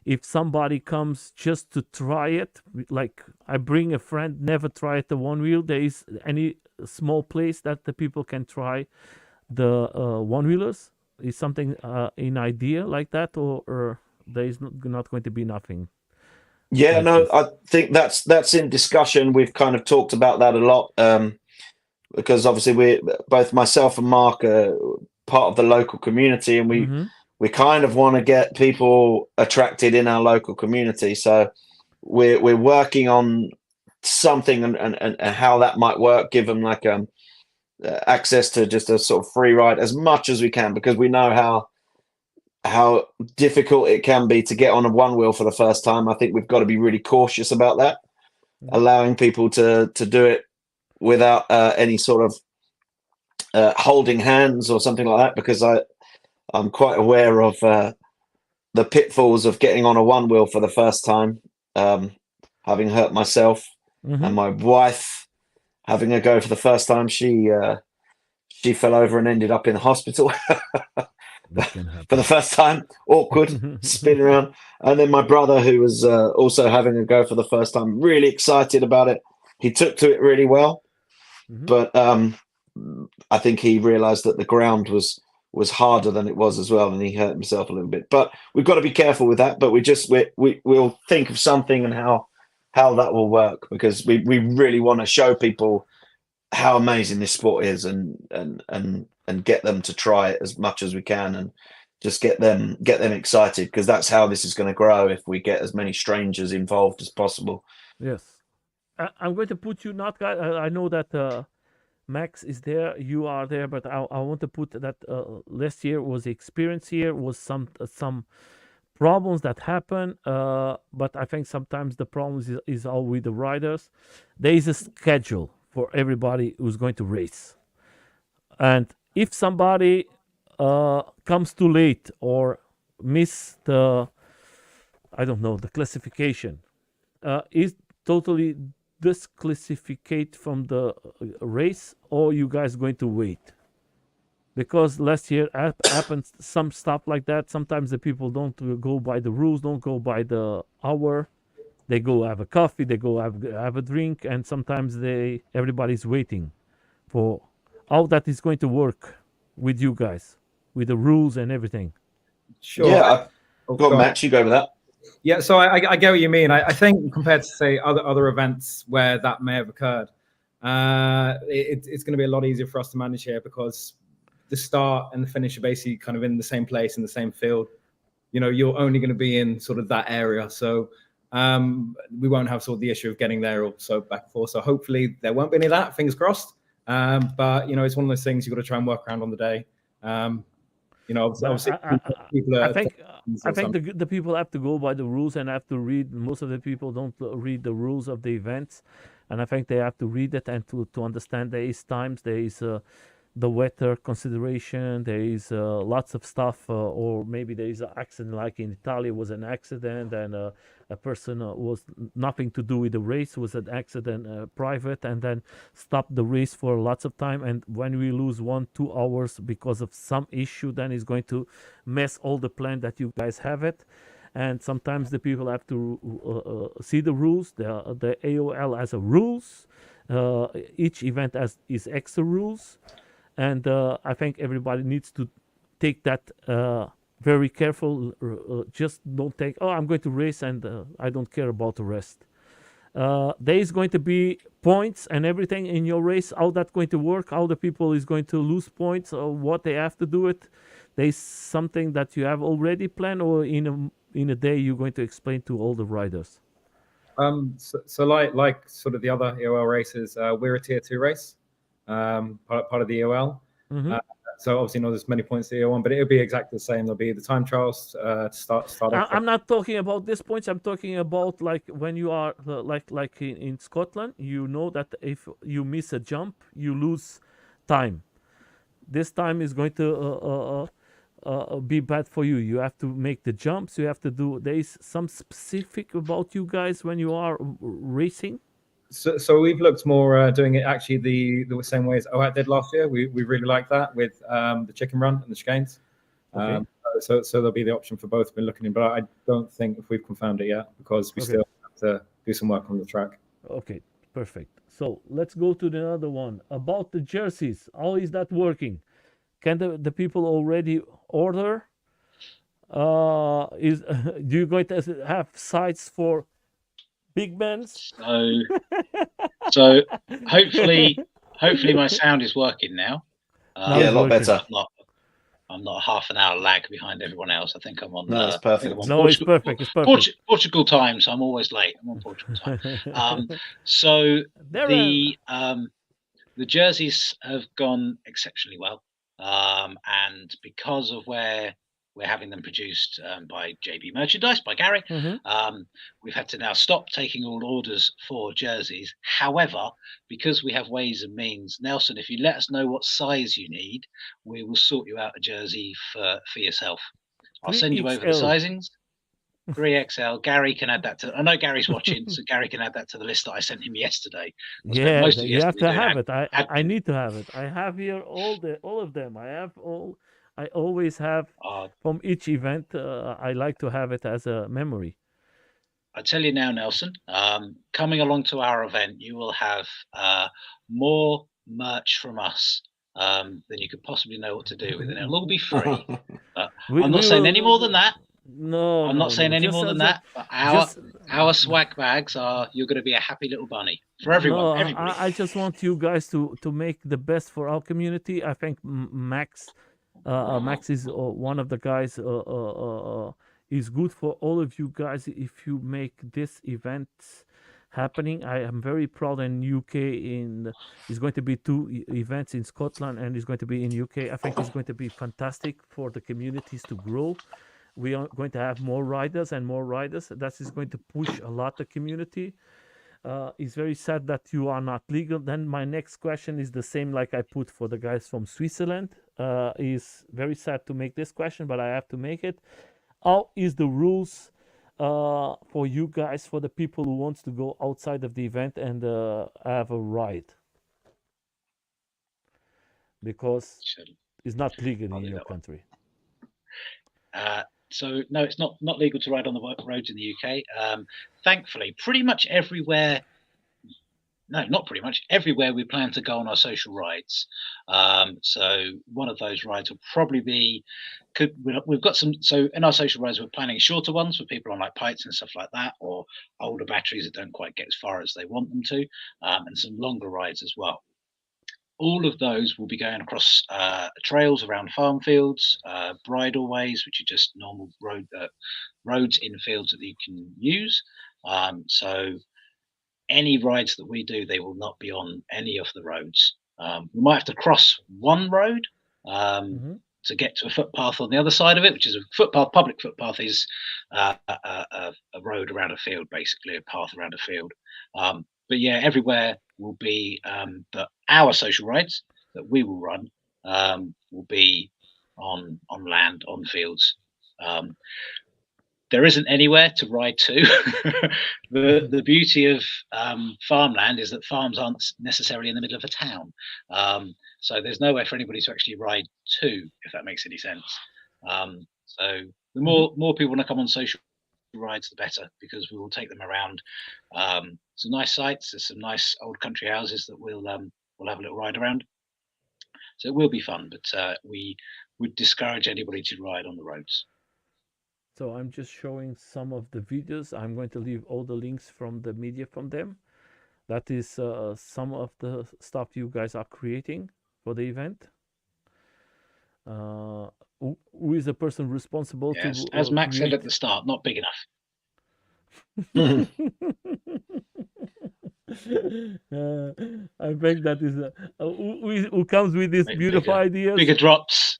if somebody comes just to try it, like I bring a friend, never tried the one wheel. There is any small place that the people can try the one wheelers? Is something an idea like that, or there is not going to be nothing Yeah, like no, this? I think that's in discussion. We've kind of talked about that a lot. Because obviously we both myself and Mark are part of the local community, and we Mm-hmm. we kind of want to get people attracted in our local community. So we're working on something and how that might work. Give them like access to just a sort of free ride as much as we can, because we know how difficult it can be to get on a one wheel for the first time. I think we've got to be really cautious about that, allowing people to do it without any sort of holding hands or something like that, because I'm quite aware of the pitfalls of getting on a one wheel for the first time, having hurt myself, Mm-hmm. and my wife having a go for the first time. She fell over and ended up in the hospital That can for the happen. first time. Awkward, spin around. And then my brother, who was also having a go for the first time, really excited about it. He took to it really well, Mm-hmm. but I think he realised that the ground was harder than it was as well, and he hurt himself a little bit. But we've got to be careful with that. But we'll think of something and how that will work, because we really want to show people how amazing this sport is, and get them to try it as much as we can, and just get them excited, because that's how this is going to grow, if we get as many strangers involved as possible. Yes. I'm going to put you not. I know that Max is there, you are there, but I want to put that last year was the experience here, was some problems that happen, but I think sometimes the problems is all with the riders. There is a schedule for everybody who's going to race, and if somebody comes too late or miss the, I don't know, the classification, is totally disclassificate from the race, or you guys going to wait? Because last year happened some stuff like that. Sometimes the people don't go by the rules, don't go by the hour. They go have a coffee, they go have a drink, and sometimes everybody's waiting for how that is going to work with you guys, with the rules and everything. Yeah, Sure. Oh, go on, go on. Max, you go with that. Yeah, so I get what you mean. I think compared to say other events where that may have occurred, it's going to be a lot easier for us to manage here, because the start and the finish are basically kind of in the same place, in the same field. You know, you're only going to be in sort of that area, so we won't have sort of the issue of getting there or so back and forth. So hopefully there won't be any of that. Fingers crossed. But you know, it's one of those things you've got to try and work around on the day. You know, But obviously people I are think I or think something. the people have to go by the rules and have to read. Most of the people don't read the rules of the events. and I think they have to read it and to understand there is times there is the weather consideration. There is lots of stuff, or maybe there is an accident, like in Italy was an accident, and a person was nothing to do with the race, was an accident, private, and then stopped the race for lots of time. And when we lose 1 2 hours because of some issue, then it's going to mess all the plan that you guys have it. And sometimes the people have to see the rules. The AOL has a rules. Each event has is extra rules, and I think everybody needs to take that very careful. Just don't take, oh, I'm going to race and I don't care about the rest. There is going to be points and everything in your race. How that's going to work? How the people is going to lose points? Or what they have to do it? There is something that you have already planned, or in a day you're going to explain to all the riders. So like sort of the other EOL races, we're a tier 2 race. Part of the EOL. So obviously not as many points as the EOL1, but it'll be exactly the same. There'll be the time trials to start off. I'm not talking about these points. I'm talking about like when you are like in Scotland, you know that if you miss a jump, you lose time. This time is going to be bad for you. You have to make the jumps. You have to do. There is some specific about you guys when you are racing. So we've looked more doing it actually the same way as OAT did last year. We really like that with the chicken run and the chicanes. Okay. So there'll be the option for both. Been looking in, but I don't think if we've confirmed it yet because we still have to do some work on the track. Okay, perfect. So let's go to the other one about the jerseys. How is that working? Can the people already order? Is do you going to have sites for big bands? So hopefully my sound is working now. Now Yeah, a it's lot working. better. I'm not half an hour lag behind everyone else. I think I'm on. No, it's I think perfect. I'm on No, it's perfect. It's perfect. Portugal time, so I'm always late. I'm on Portugal time. So There the jerseys have gone exceptionally well, and because of where we're having them produced by JB Merchandise, by Gary, we've had to now stop taking all orders for jerseys. However, because we have ways and means, Nelson, if you let us know what size you need, we will sort you out a jersey for yourself. I'll send you over the 3XL. sizings. 3XL. Gary can add that to. I know Gary's watching, so Gary can add that to the list that I sent him yesterday. I spent Yeah, most of you have yesterday to doing have it. I ad- need to have it. I have here all of them. I have all. I always have from each event. I like to have it as a memory. I tell you now, Nelson, coming along to our event, you will have more merch from us than you could possibly know what to do with, and it'll all be free. I'm not saying any more than that. No, I'm not saying any more than that. But our swag bags are. You're going to be a happy little bunny for everyone. No, Everybody. I just want you guys to make the best for our community. I think Max is one of the guys. Is good for all of you guys if you make this event happening. I am very proud in UK. It's going to be 2 events in Scotland and it's going to be in UK. I think it's going to be fantastic for the communities to grow. We are going to have more riders and more riders. That is going to push a lot the community. It's very sad that you are not legal. Then my next question is the same like I put for the guys from Switzerland. Is very sad to make this question, but I have to make it. How is the rules for you guys, for the people who wants to go outside of the event and have a ride? Because it's not legal in your country. So no, it's not legal to ride on the roads in the UK. Thankfully, pretty much everywhere. No, not pretty much everywhere we plan to go on our social rides. So one of those rides will probably be. We've got some. So in our social rides, we're planning shorter ones for people on like pikes and stuff like that, or older batteries that don't quite get as far as they want them to, and some longer rides as well. All of those will be going across trails around farm fields, bridleways, which are just normal roads in fields that you can use. So any rides that we do, they will not be on any of the roads. We might have to cross one road to get to a footpath on the other side of it, which is a footpath. Public footpath is a road around a field, basically a path around a field. but yeah, everywhere will be that our social rides that we will run will be on land, on fields. There isn't anywhere to ride to. The beauty of farmland is that farms aren't necessarily in the middle of a town, so there's nowhere for anybody to actually ride to, if that makes any sense. So the more people want to come on social rides, the better, because we will take them around some nice sites. There's some nice old country houses that we'll have a little ride around. So it will be fun, but we would discourage anybody to ride on the roads. So I'm just showing some of the videos. I'm going to leave all the links from the media from them. That is some of the stuff you guys are creating for the event. Who is the person responsible Yes, to as Max said create? at the start, not big enough. I think that is who comes with these Make beautiful ideas. bigger drops.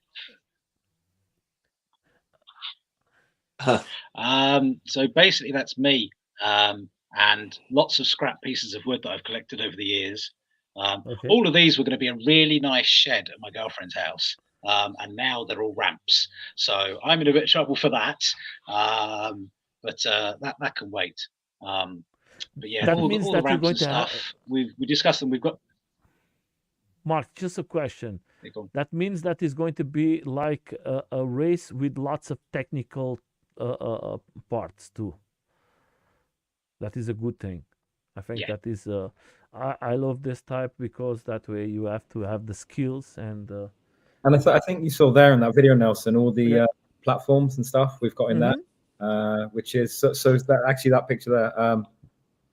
So basically, that's me, and lots of scrap pieces of wood that I've collected over the years. Okay. All of these were going to be a really nice shed at my girlfriend's house, and now they're all ramps. So I'm in a bit of trouble for that, but that can wait. But yeah, That all means the that you're ramps going and to stuff we discussed them. We've got. Mark, just a question. That means that is going to be like a race with lots of technical parts too. That is a good thing. I think Yeah. that is. I love this type because that way you have to have the skills and. And I think you saw there in that video, Nelson, all the Yeah. platforms and stuff we've got in there, which is so is that actually that picture there.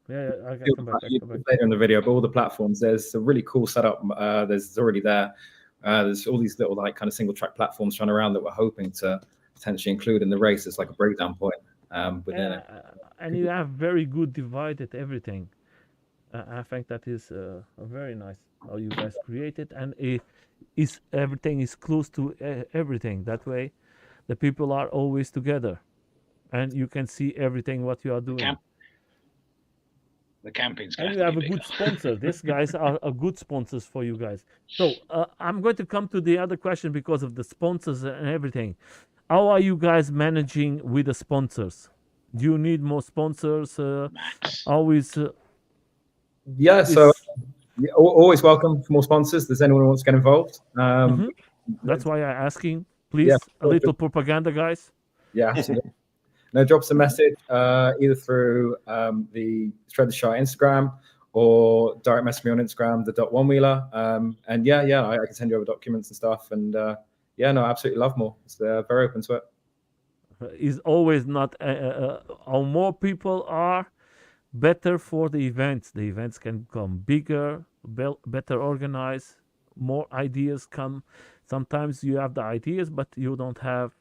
Yeah, I can come back. Later in the video, but all the platforms, there's a really cool setup. There's already there. There's all these little like kind of single track platforms running around that we're hoping to potentially include in the race. It's like a breakdown point within it. And you have very good divided everything. I think that is very nice how you guys create it, and is everything is close to everything. That way, the people are always together, and you can see everything what you are doing. The camping's and you have a good sponsor. These guys are good sponsors for you guys. So I'm going to come to the other question because of the sponsors and everything. How are you guys managing with the sponsors? Do you need more sponsors? Always. Yeah, so always welcome for more sponsors. Does anyone who wants to get involved? That's why I'm asking. Please, a little propaganda, guys. Yeah, absolutely. No, drop us a message either through the Shires Instagram or direct message me on Instagram, the .onewheeler. And yeah, I can send you over documents and stuff. And yeah, no, I absolutely love more. It's very open to it. Is always not how more people are, better for the events. The events can become bigger, better organized, more ideas come. Sometimes you have the ideas, but you don't have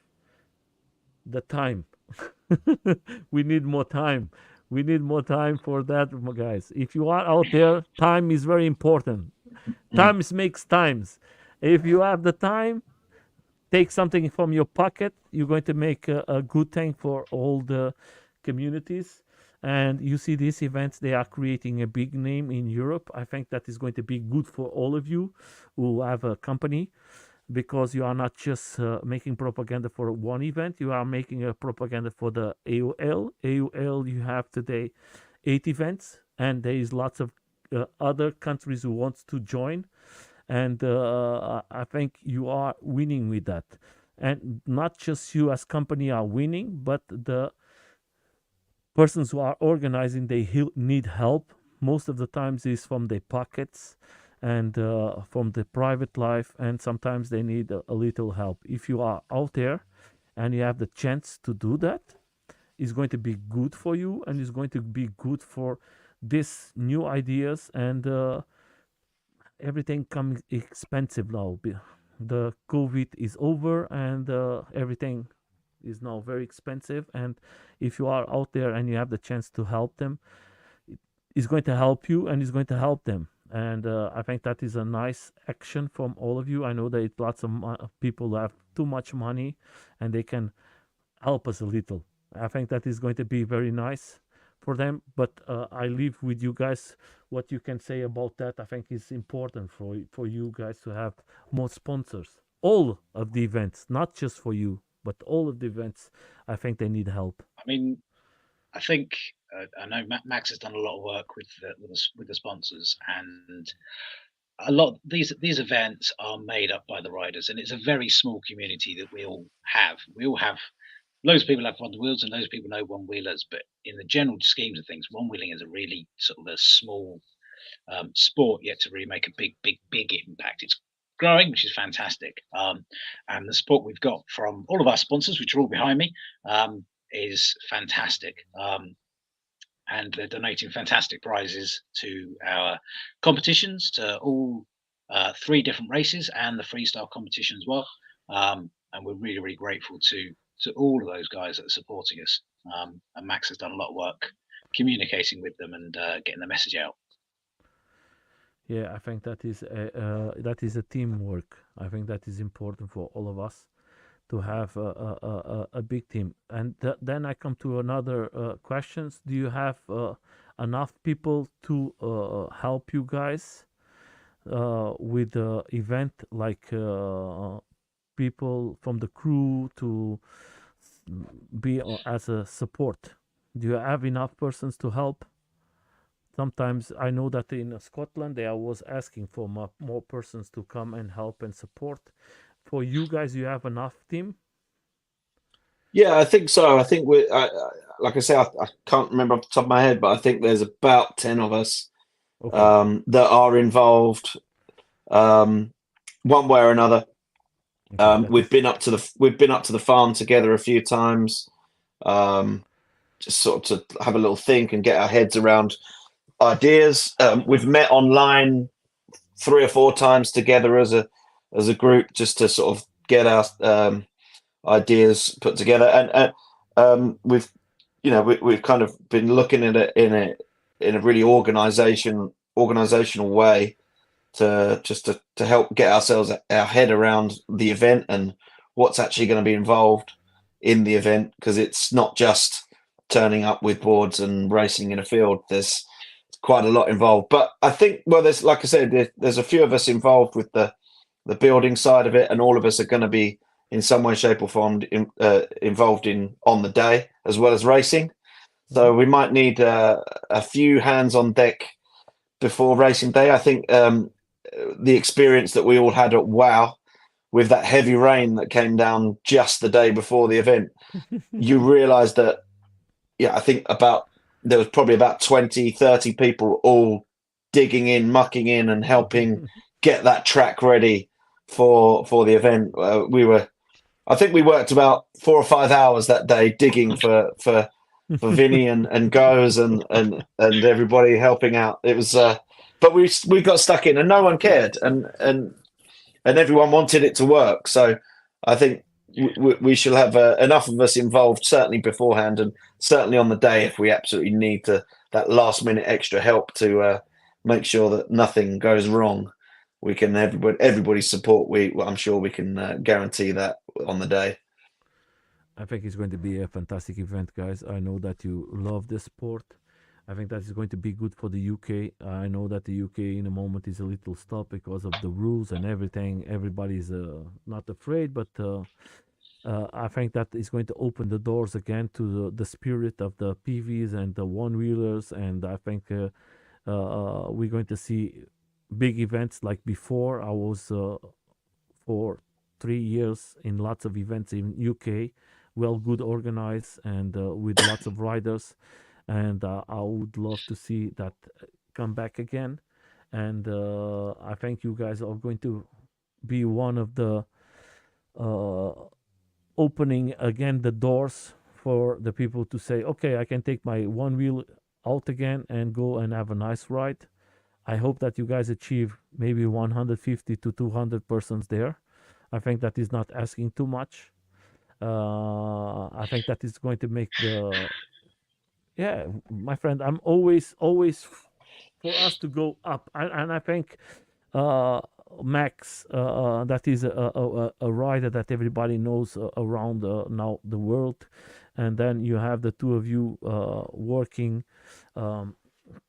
the time. We need more time. We need more time for that, guys. If you are out there, time is very important. Times makes times. If you have the time, take something from your pocket. You're going to make a good thing for all the communities. And you see these events, they are creating a big name in Europe. I think that is going to be good for all of you who have a company, because you are not just making propaganda for one event, you are making a propaganda for the AOL. AOL, you have today 8 events, and there is lots of other countries who wants to join. And I think you are winning with that. And not just you as company are winning, but the persons who are organizing, they need help. Most of the times is from their pockets and from the private life, and sometimes they need a little help. If you are out there and you have the chance to do that, it's going to be good for you, and it's going to be good for these new ideas. And everything comes expensive now. The COVID is over, and everything is now very expensive. And if you are out there and you have the chance to help them, it's going to help you and it's going to help them. And I think that is a nice action from all of you. I know that lots of people who have too much money and they can help us a little. I think that is going to be very nice for them. But I leave with you guys what you can say about that. I think is important for you guys to have more sponsors. All of the events, not just for you, but all of the events. I think they need help. I mean, I think I know Max has done a lot of work with the sponsors, and a lot these events are made up by the riders, and it's a very small community that we all have. We all have loads of people have one wheels, and loads of people know one wheelers. But in the general schemes of things, one wheeling is a really sort of a small sport yet to really make a big impact. It's growing, which is fantastic. And the support we've got from all of our sponsors, which are all behind me, is fantastic. And they're donating fantastic prizes to our competitions, to all 3 different races and the freestyle competition as well. And we're really, really grateful to all of those guys that are supporting us. And Max has done a lot of work communicating with them and getting the message out. Yeah, I think that is a teamwork. I think that is important for all of us to have a big team. And then I come to another questions. Do you have enough people to help you guys with the event, like people from the crew to be as a support? Do you have enough persons to help? Sometimes I know that in Scotland they are always asking for more persons to come and help and support. For you guys, you have enough team? Yeah, I think so. I think like I say, I can't remember off the top of my head, but I think there's about 10 of us Okay. that are involved one way or another. Okay, that We've is been up to the farm together a few times, just sort of to have a little think and get our heads around ideas. We've met online 3 or 4 times together as a group, just to sort of get our ideas put together, and we've kind of been looking at it in a really organizational way to help get our head around the event and what's actually going to be involved in the event, because it's not just turning up with boards and racing in a field. There's quite a lot involved, but I think, well, there's, like I said, there's a few of us involved with the building side of it, and all of us are going to be in some way, shape, or form involved on the day as well as racing. So we might need a few hands on deck before racing day. I think the experience that we all had at WoW with that heavy rain that came down just the day before the event, you realise that, I think there was probably about 20, 30 people all digging in, mucking in, and helping get that track ready for the event. I think we worked about 4 or 5 hours that day digging for Vinny and Goes and everybody helping out. It was, but we got stuck in, and no one cared, and everyone wanted it to work. So I think we shall have enough of us involved, certainly beforehand, and certainly on the day if we absolutely need that last minute extra help to make sure that nothing goes wrong. We can everybody's support. I'm sure we can guarantee that on the day. I think it's going to be a fantastic event, guys. I know that you love this sport. I think that is going to be good for the UK. I know that the UK in a moment is a little stopped because of the rules and everything. Everybody's not afraid, but I think that is going to open the doors again to the spirit of the PVs and the one wheelers. And I think we're going to see big events like before. I was for 3 years in lots of events in UK, well, good organized and with lots of riders. And I would love to see that come back again. And I think you guys are going to be one of the uh, opening again the doors for the people to say, okay, I can take my one wheel out again and go and have a nice ride. I hope that you guys achieve maybe 150 to 200 persons there. I think that is not asking too much. I think that is going to make the, yeah, my friend, I'm always for us to go up. And I think uh, Max, that is a rider that everybody knows around now the world. And then you have the two of you working.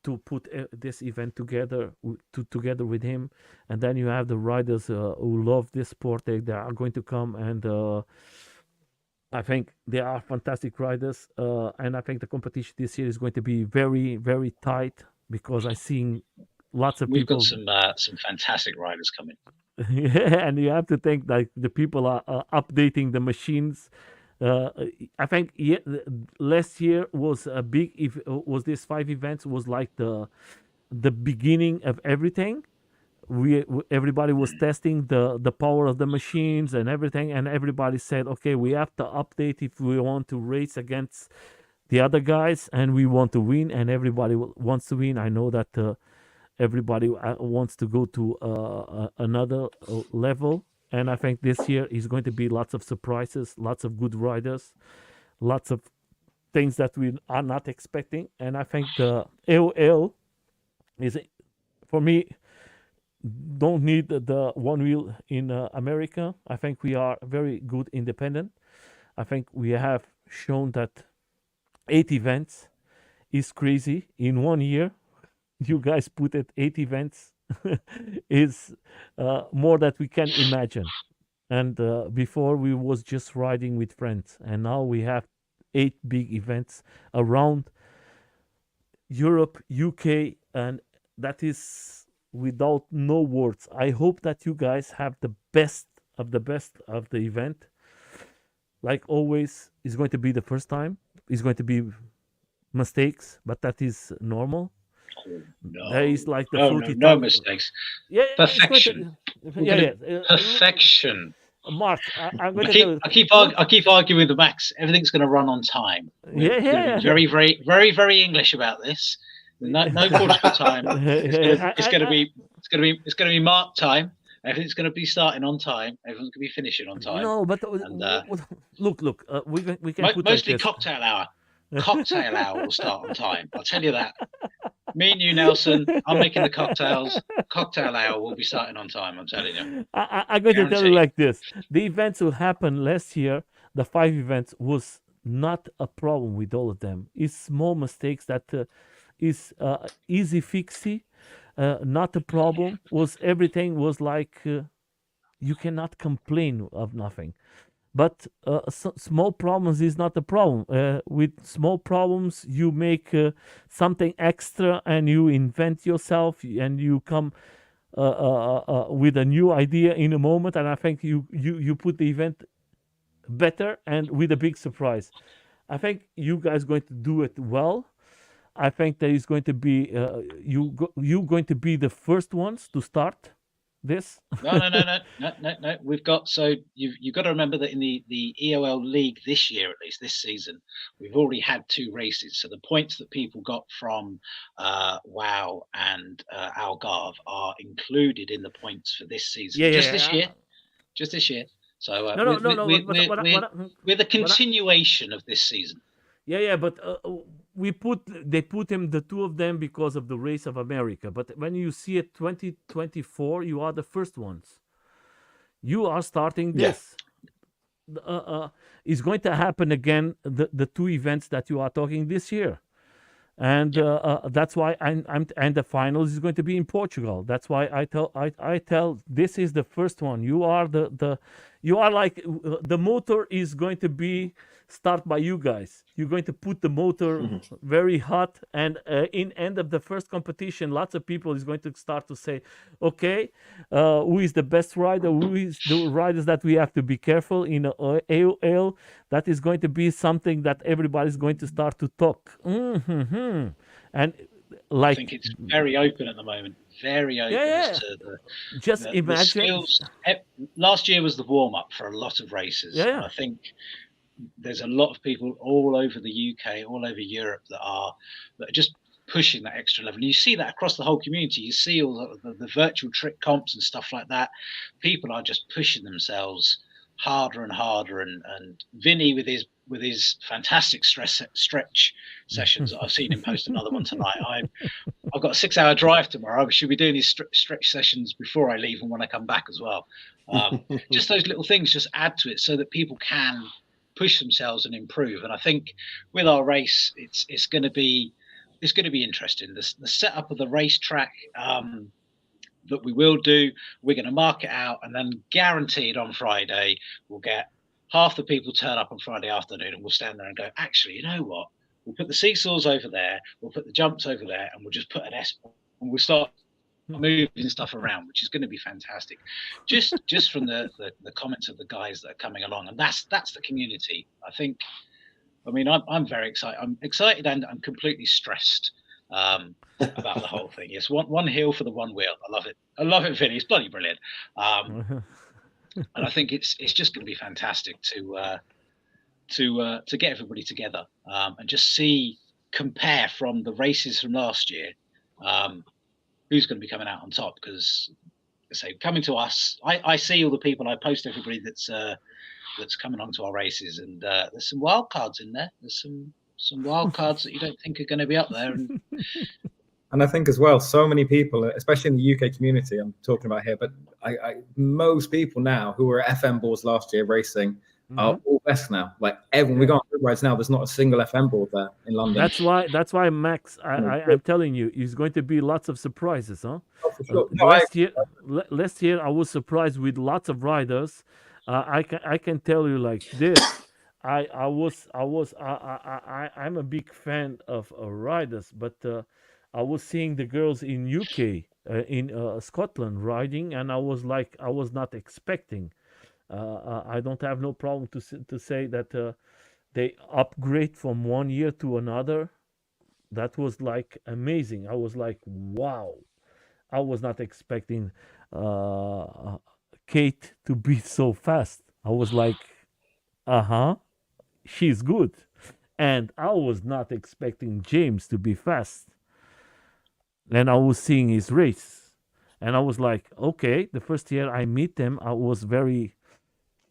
to put this event together together with him, and then you have the riders who love this sport. They are going to come, and I think they are fantastic riders, and I think the competition this year is going to be very, very tight because I seen lots of We've got people. some fantastic riders coming. Yeah, and you have to think like the people are updating the machines. Uh, I think last year was a big. If was this 5 events was like the beginning of everything. Everybody was testing the power of the machines and everything, and everybody said, okay, we have to update if we want to race against the other guys, and we want to win, and everybody wants to win. I know that everybody wants to go to another level, and I think this year is going to be lots of surprises, lots of good riders, lots of things that we are not expecting. And I think the AOL is, for me, don't need the one wheel in America. I think we are very good independent. I think we have shown that 8 events is crazy in one year. You guys put it 8 events is more that we can imagine. And before we was just riding with friends, and now we have 8 big events around Europe, UK, and that is without no words. I hope that you guys have the best of the best of the event. Like always, it's going to be the first time. It's going to be mistakes, but that is normal. No, There is like the no, 40,000. mistakes. Yeah, Perfection. yeah. Perfection. Mark, I'm going to tell you. I keep arguing with the Max. Everything's going to run on time. We're Yeah. gonna be very, very, very English about this. No Portugal time. It's going to be marked time. Everything's going to be starting on time. Everyone's going to be finishing on time. No, but look. We can put mostly like this. cocktail hour. Cocktail hour will start on time. I'll tell you that. Me and you, Nelson. I'm making the cocktails. Cocktail hour will be starting on time. I'm telling you. I'm going to tell you like this: the events will happen last year. The 5 events was not a problem with all of them. It's small mistakes that is easy fixy. Not a problem. Was everything was like you cannot complain of nothing. But small problems is not a problem. With small problems, you make something extra and you invent yourself and you come with a new idea in a moment. And I think you put the event better and with a big surprise. I think you guys going to do it well. I think there is going to be you going to be the first ones to start this. No. We've got you've got to remember that in the EOL league this year, at least this season, we've already had 2 races. So the points that people got from WoW and Algarve are included in the points for this season. Just this year. So we're the continuation of this season. Yeah, but they put him, the 2 of them, because of the race of America. But when you see it 2024, you are the first ones. You are starting this. It's going to happen again. The 2 events that you are talking this year, and that's why and the finals is going to be in Portugal. That's why I tell this is the first one. You are you are like the motor is going to be start by you guys. You're going to put the motor very hot, and in end of the first competition, lots of people is going to start to say, okay, who is the best rider? Who is the riders that we have to be careful in AOL? That is going to be something that everybody's going to start to talk. And like, I think it's very open at the moment. Very open. As to just imagine. The skills. Last year was the warm up for a lot of races. Yeah. I think there's a lot of people all over the UK, all over Europe that are just pushing that extra level. And you see that across the whole community. You see all the virtual trick comps and stuff like that. People are just pushing themselves harder and harder. And Vinny with his fantastic stretch sessions. I've seen him post another one tonight. I've got a 6-hour drive tomorrow. I should be doing these stretch sessions before I leave and when I come back as well. Just those little things just add to it so that people can push themselves and improve. And I think with our race, it's going to be it's going to be interesting. The setup of the racetrack that we will do, we're going to mark it out, and then guaranteed on Friday we'll get half the people turn up on Friday afternoon, and we'll stand there and go, actually, you know what? We'll put the seesaws over there, we'll put the jumps over there, and we'll just put an S, and we'll start moving stuff around, which is going to be fantastic. Just from the comments of the guys that are coming along, and that's the community. I mean, I'm very excited. I'm excited and I'm completely stressed about the whole thing. Yes, one heel for the one wheel. I love it. I love it, Vinny. It's bloody brilliant. And I think it's just going to be fantastic to get everybody together and just compare from the races from last year. Who's going to be coming out on top? Because say coming to us, I see all the people. I post everybody that's coming onto our races, and there's some wild cards in there. There's some wild cards that you don't think are going to be up there. And I think as well, so many people, especially in the UK community, I'm talking about here, but most people now who were at FM boards last year racing are all West now. Like everyone, we go on rides now. There's not a single FM board there in London. That's why Max, I'm telling you, there's going to be lots of surprises, huh? Oh, for sure. Last year I was surprised with lots of riders. I can tell you like this. I'm a big fan of riders, but I was seeing the girls in UK, in Scotland riding, and I was not expecting. I don't have no problem to say that they upgrade from one year to another. That was like amazing. I was like, wow. I was not expecting Kate to be so fast. I was like, she's good. And I was not expecting James to be fast. And I was seeing his race. And I was like, okay, the first year I meet them, I was very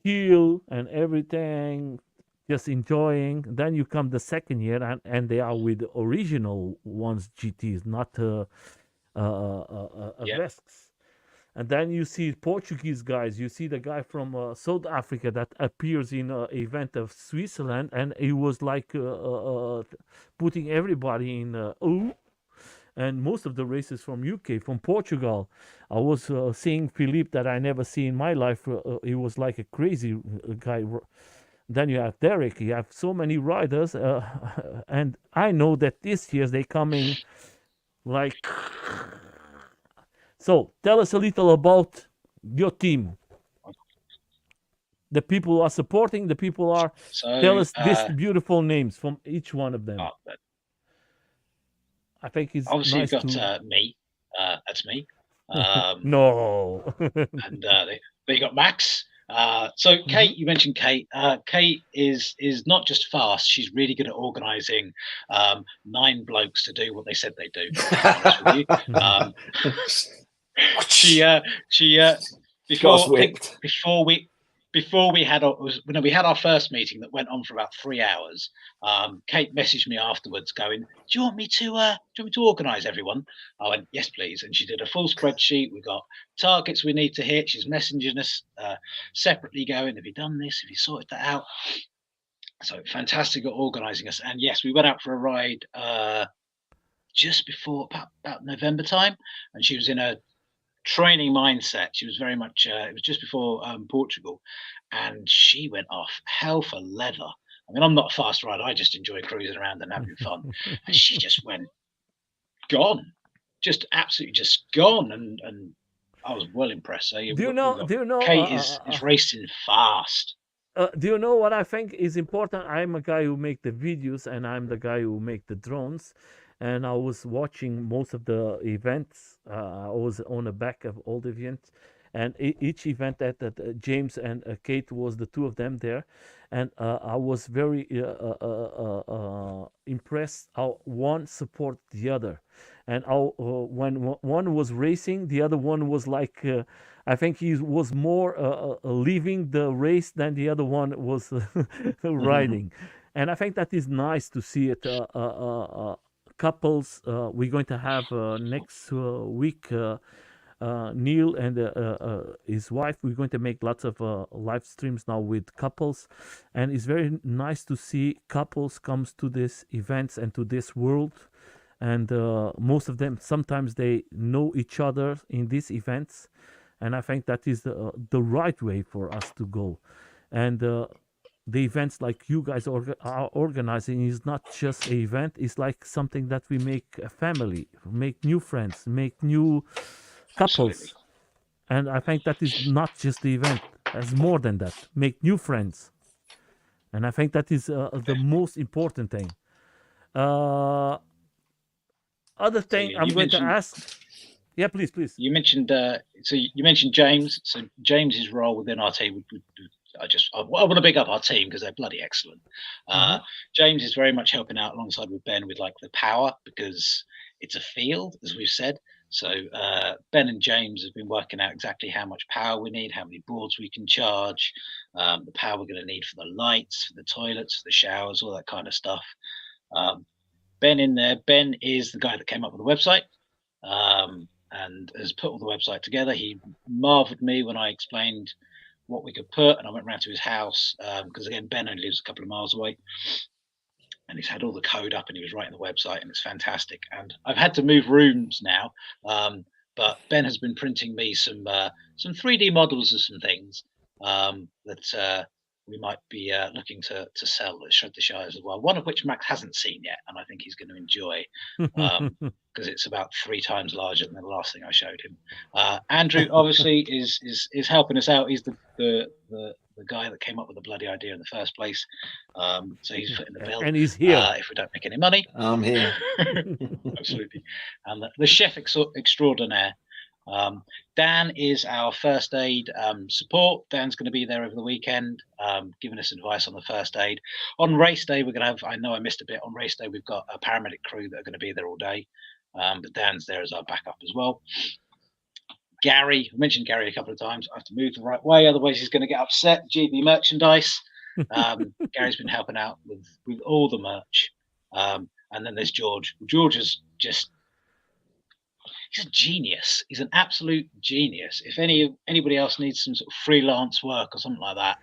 chill and everything, just enjoying. Then you come the second year, and they are with the original ones GTs, not Vesks. And then you see Portuguese guys. You see the guy from South Africa that appears in an event of Switzerland, and he was like putting everybody in ooh. And most of the races from UK, from Portugal. I was seeing Philippe that I never see in my life. He was like a crazy guy. Then you have Derek. You have so many riders, and I know that this year they coming like. So tell us a little about your team. The people who are supporting. The people are. Tell us these beautiful names from each one of them. I think it's obviously nice you've got me. That's me. No. And but you got Max. So Kate, you mentioned Kate. Kate is not just fast; she's really good at organising 9 blokes to do what they said they do. Before we had we had our first meeting that went on for about 3 hours. Kate messaged me afterwards, going, "Do you want me to organise everyone?" I went, "Yes, please." And she did a full spreadsheet. We got targets we need to hit. She's messaging us separately, going, "Have you done this? Have you sorted that out?" So fantastic at organising us. And yes, we went out for a ride just before about November time, and she was in a training mindset. She was very much it was just before Portugal, and she went off hell for leather. I mean, I'm not a fast rider. I just enjoy cruising around and having fun. And she just went gone, just absolutely just gone. And I was well impressed. So do you know? Kate is racing fast. Do you know what I think is important? I'm a guy who make the videos, and I'm the guy who make the drones. And I was watching most of the events. I was on the back of all the events, and each event that James and Kate was the two of them there, and I was very impressed how one support the other, and how when one was racing, the other one was like. I think he was more leaving the race than the other one was riding, and I think that is nice to see it. Couples, we're going to have next week Neil and his wife. We're going to make lots of live streams now with couples, and it's very nice to see couples comes to these events and to this world, and most of them sometimes they know each other in these events, and I think that is the right way for us to go. And the events like you guys are organizing is not just an event, it's like something that we make a family, make new friends, make new Absolutely. couples. And I think that is not just the event, as more than that, make new friends. And I think that is the most important thing. uh, Other So thing I'm you going to mentioned ask. Yeah, please, please. you mentioned James. So James's role within our team I want to big up our team because they're bloody excellent. Mm-hmm. James is very much helping out alongside with Ben with like the power, because it's a field, as we've said. So Ben and James have been working out exactly how much power we need, how many boards we can charge, the power we're going to need for the lights, for the toilets, for the showers, all that kind of stuff. Ben is the guy that came up with the website, and has put all the website together. He marveled me when I explained what we could put, and I went round to his house, because again, Ben only lives a couple of miles away, and he's had all the code up and he was writing the website, and it's fantastic. And I've had to move rooms now, but Ben has been printing me some 3D models of some things that we might be looking to sell at Shred the Shires as well. One of which Max hasn't seen yet, and I think he's going to enjoy, because it's about 3 times larger than the last thing I showed him. Andrew obviously is helping us out. He's the guy that came up with the bloody idea in the first place. So he's footing the bill. And he's here. If we don't make any money. I'm here. Absolutely. And the chef extraordinaire. Dan is our first aid support. Dan's going to be there over the weekend, giving us advice on the first aid. On race day, we're going to have, I know I missed a bit, on race day, we've got a paramedic crew that are going to be there all day. But Dan's there as our backup as well. Gary, I mentioned Gary a couple of times. I have to move the right way, otherwise he's going to get upset. GB merchandise. Gary's been helping out with all the merch. And then there's George. George is just, he's a genius. He's an absolute genius. If anybody else needs some sort of freelance work or something like that,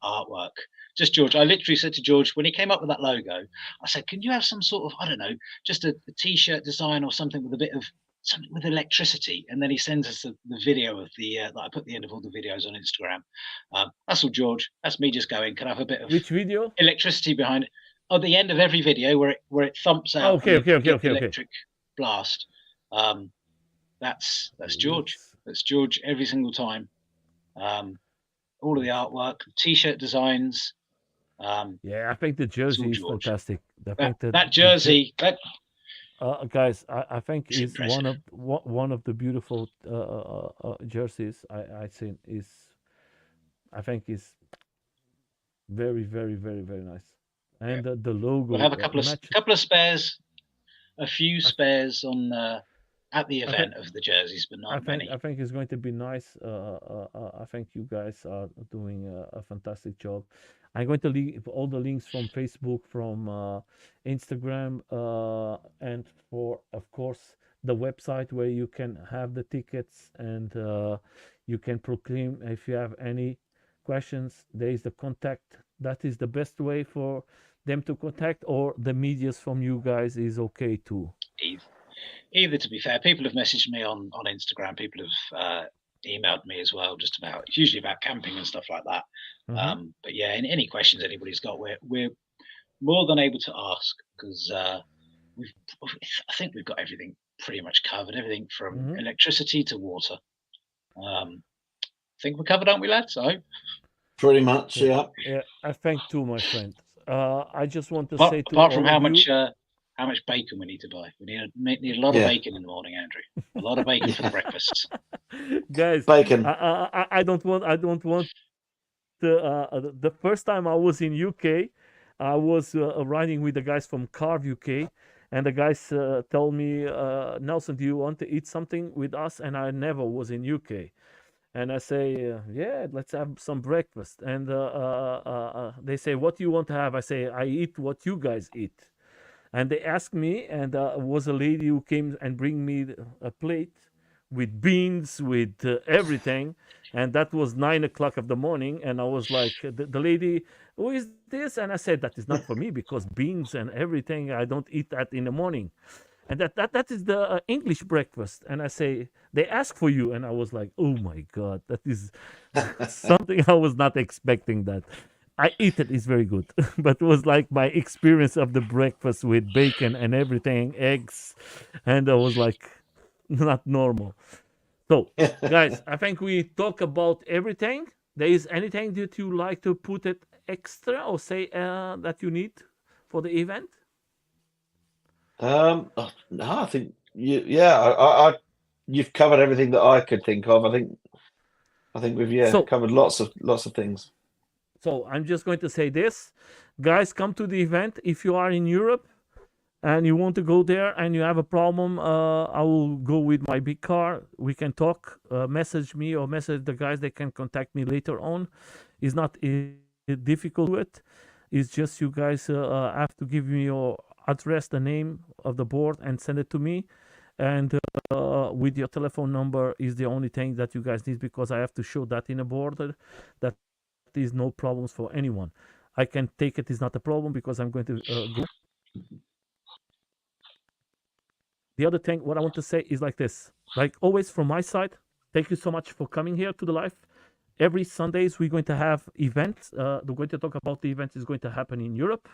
artwork, just George. I literally said to George when he came up with that logo, I said, can you have some sort of, I don't know, just a t-shirt design or something with a bit of something with electricity? And then he sends us the video of the that I put the end of all the videos on Instagram. That's all George. That's me just going, can I have a bit of Which video? electricity behind it? At the end of every video where it thumps out. Okay. Electric blast. That's George. That's George every single time. All of the artwork, t-shirt designs. Yeah, I think the jersey is George. fantastic. That jersey, guys, I think is impressive. one of the beautiful jerseys I seen. Is I think is very, very, very, very nice. And the logo. We'll have a couple of spares, a few spares on at the event of the jerseys, but not many. I think it's going to be nice. I think you guys are doing a fantastic job. I'm going to leave all the links from Facebook, from Instagram, and for, of course, the website where you can have the tickets, and you can proclaim if you have any questions. There is the contact. That is the best way for them to contact, or the medias from you guys is okay too. Either, to be fair, people have messaged me on Instagram. People have emailed me as well, just about, it's usually about camping and stuff like that. But yeah, any questions anybody's got, we're more than able to ask, because I think we've got everything pretty much covered. Everything from electricity to water. I think we're covered, aren't we, lads? I hope. Pretty much, yeah. Yeah, I think too, my friend. I just want to say to apart from all how of you, much bacon we need to buy. We need a lot of bacon in the morning, Andrew. A lot of bacon for the breakfast. Guys, Bacon. I don't want the first time I was in UK, I was riding with the guys from Carve UK, and the guys told me, Nelson, do you want to eat something with us? And I never was in UK. And I say, yeah, let's have some breakfast. And they say, what do you want to have? I say, I eat what you guys eat. And they asked me, and was a lady who came and bring me a plate with beans, with everything. And that was 9 o'clock of the morning. And I was like, the lady who is this? And I said, that is not for me because beans and everything, I don't eat that in the morning. And that is the English breakfast. And I say, they ask for you. And I was like, oh my God, that is something I was not expecting that. I eat it, it's very good. But it was like my experience of the breakfast with bacon and everything, eggs. And I was like, not normal. So, guys, I think we talk about everything. There is anything that you like to put it extra or say that you need for the event? Oh, no, I think you've covered everything that I could think of. I think we've So, covered lots of things. so I'm just going to say this, guys, come to the event if you are in Europe and you want to go there and you have a problem. I will go with my big car. We can talk. Message me or message the guys. They can contact me later on. It's not difficult to it. It's just you guys have to give me your address, the name of the board, and send it to me. And with your telephone number is the only thing that you guys need because I have to show that in a board. That is no problems for anyone. I can take it is not a problem because I'm going to go. The other thing, what I want to say is like this. Like always from my side, thank you so much for coming here to the live. Every Sundays we're going to have events. We're going to talk about the events is going to happen in Europe,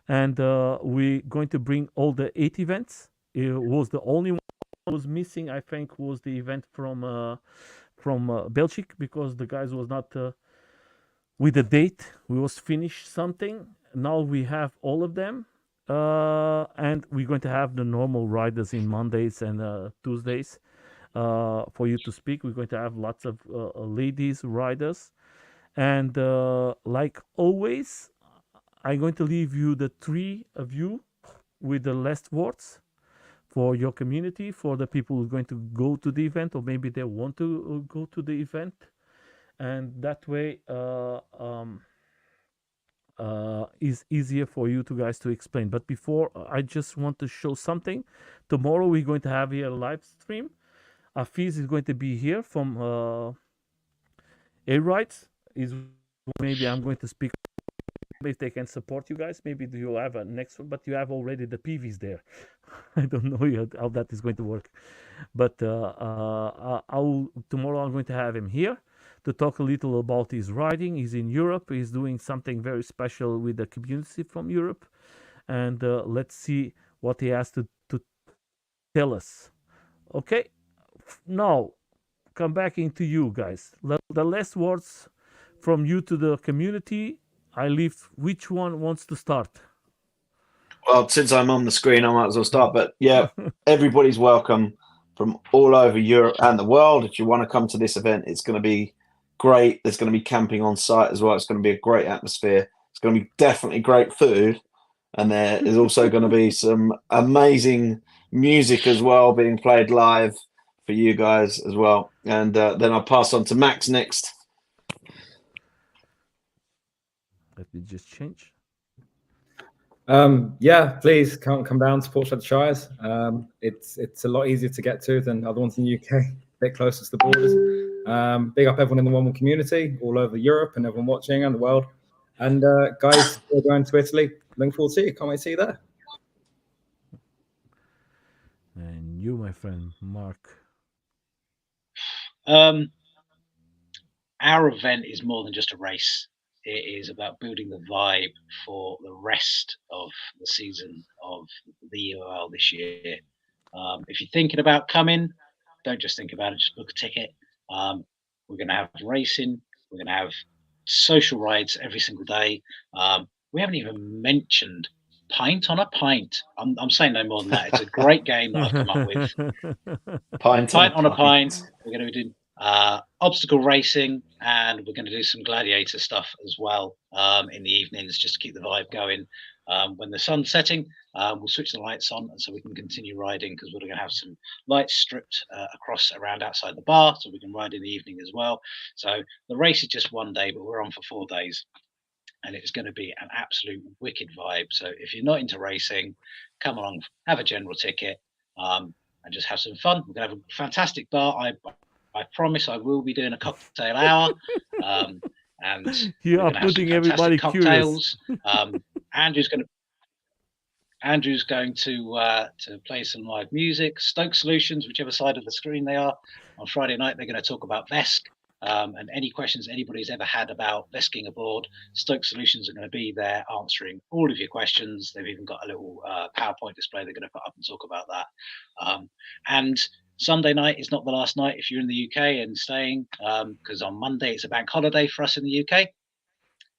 and we're going to bring all the 8 events. It was the only one was missing, I think, was the event from Belgium because the guys was not with the date. We was finished something. Now we have all of them, and we're going to have the normal riders in Mondays and Tuesdays for you to speak. We're going to have lots of ladies riders, and like always, I'm going to leave you the 3 of you with the last words for your community, for the people who are going to go to the event, or maybe they want to go to the event, and that way is easier for you to guys to explain. But before, I just want to show something. Tomorrow we're going to have here a live stream. Afiz is going to be here from A Rights. Is maybe I'm going to speak if they can support you guys. Maybe you have a next one, but you have already the PVs there. I don't know yet how that is going to work, but tomorrow I'm going to have him here to talk a little about his riding. He's in Europe. He's doing something very special with the community from Europe, and let's see what he has to tell us. Okay, now come back into you guys. The last words from you to the community. I leave. Which one wants to start? Well, since I'm on the screen, I might as well start. But yeah, everybody's welcome from all over Europe and the world. If you want to come to this event, it's going to be great. There's going to be camping on site as well. It's going to be a great atmosphere. It's going to be definitely great food. And there is also going to be some amazing music as well being played live for you guys as well. And then I'll pass on to Max next. Let me just change. Yeah, please come down, support the Shires. It's a lot easier to get to than other ones in the UK, a bit closer to the borders. Big up everyone in the One community, all over Europe and everyone watching and the world. And guys, we're going to Italy. Looking forward to see you. Can't wait to see you there. And you, my friend, Mark. Our event is more than just a race. It is about building the vibe for the rest of the season of the UOL this year. If you're thinking about coming, don't just think about it, just book a ticket. We're going to have racing. We're going to have social rides every single day. We haven't even mentioned Pint on a Pint. I'm saying no more than that. It's a great game that I've come up with. Pint on a Pint. We're going to be doing obstacle racing, and we're going to do some gladiator stuff as well in the evenings, just to keep the vibe going. When the sun's setting, we'll switch the lights on so we can continue riding, because we're going to have some lights stripped across around outside the bar, so we can ride in the evening as well. So the race is just one day, but we're on for 4 days, and it's going to be an absolute wicked vibe. So if you're not into racing, come along, have a general ticket, and just have some fun. We're going to have a fantastic bar. I promise I will be doing a cocktail hour. and You we're are going to have some putting everybody fantastic curious. cocktails. Andrew's going to play some live music. Stoke Solutions, whichever side of the screen they are, on Friday night they're going to talk about VESC, and any questions anybody's ever had about VESCing aboard. Stoke Solutions are going to be there answering all of your questions. They've even got a little PowerPoint display they're going to put up and talk about that. And Sunday night is not the last night if you're in the UK and staying, because on Monday it's a bank holiday for us in the UK.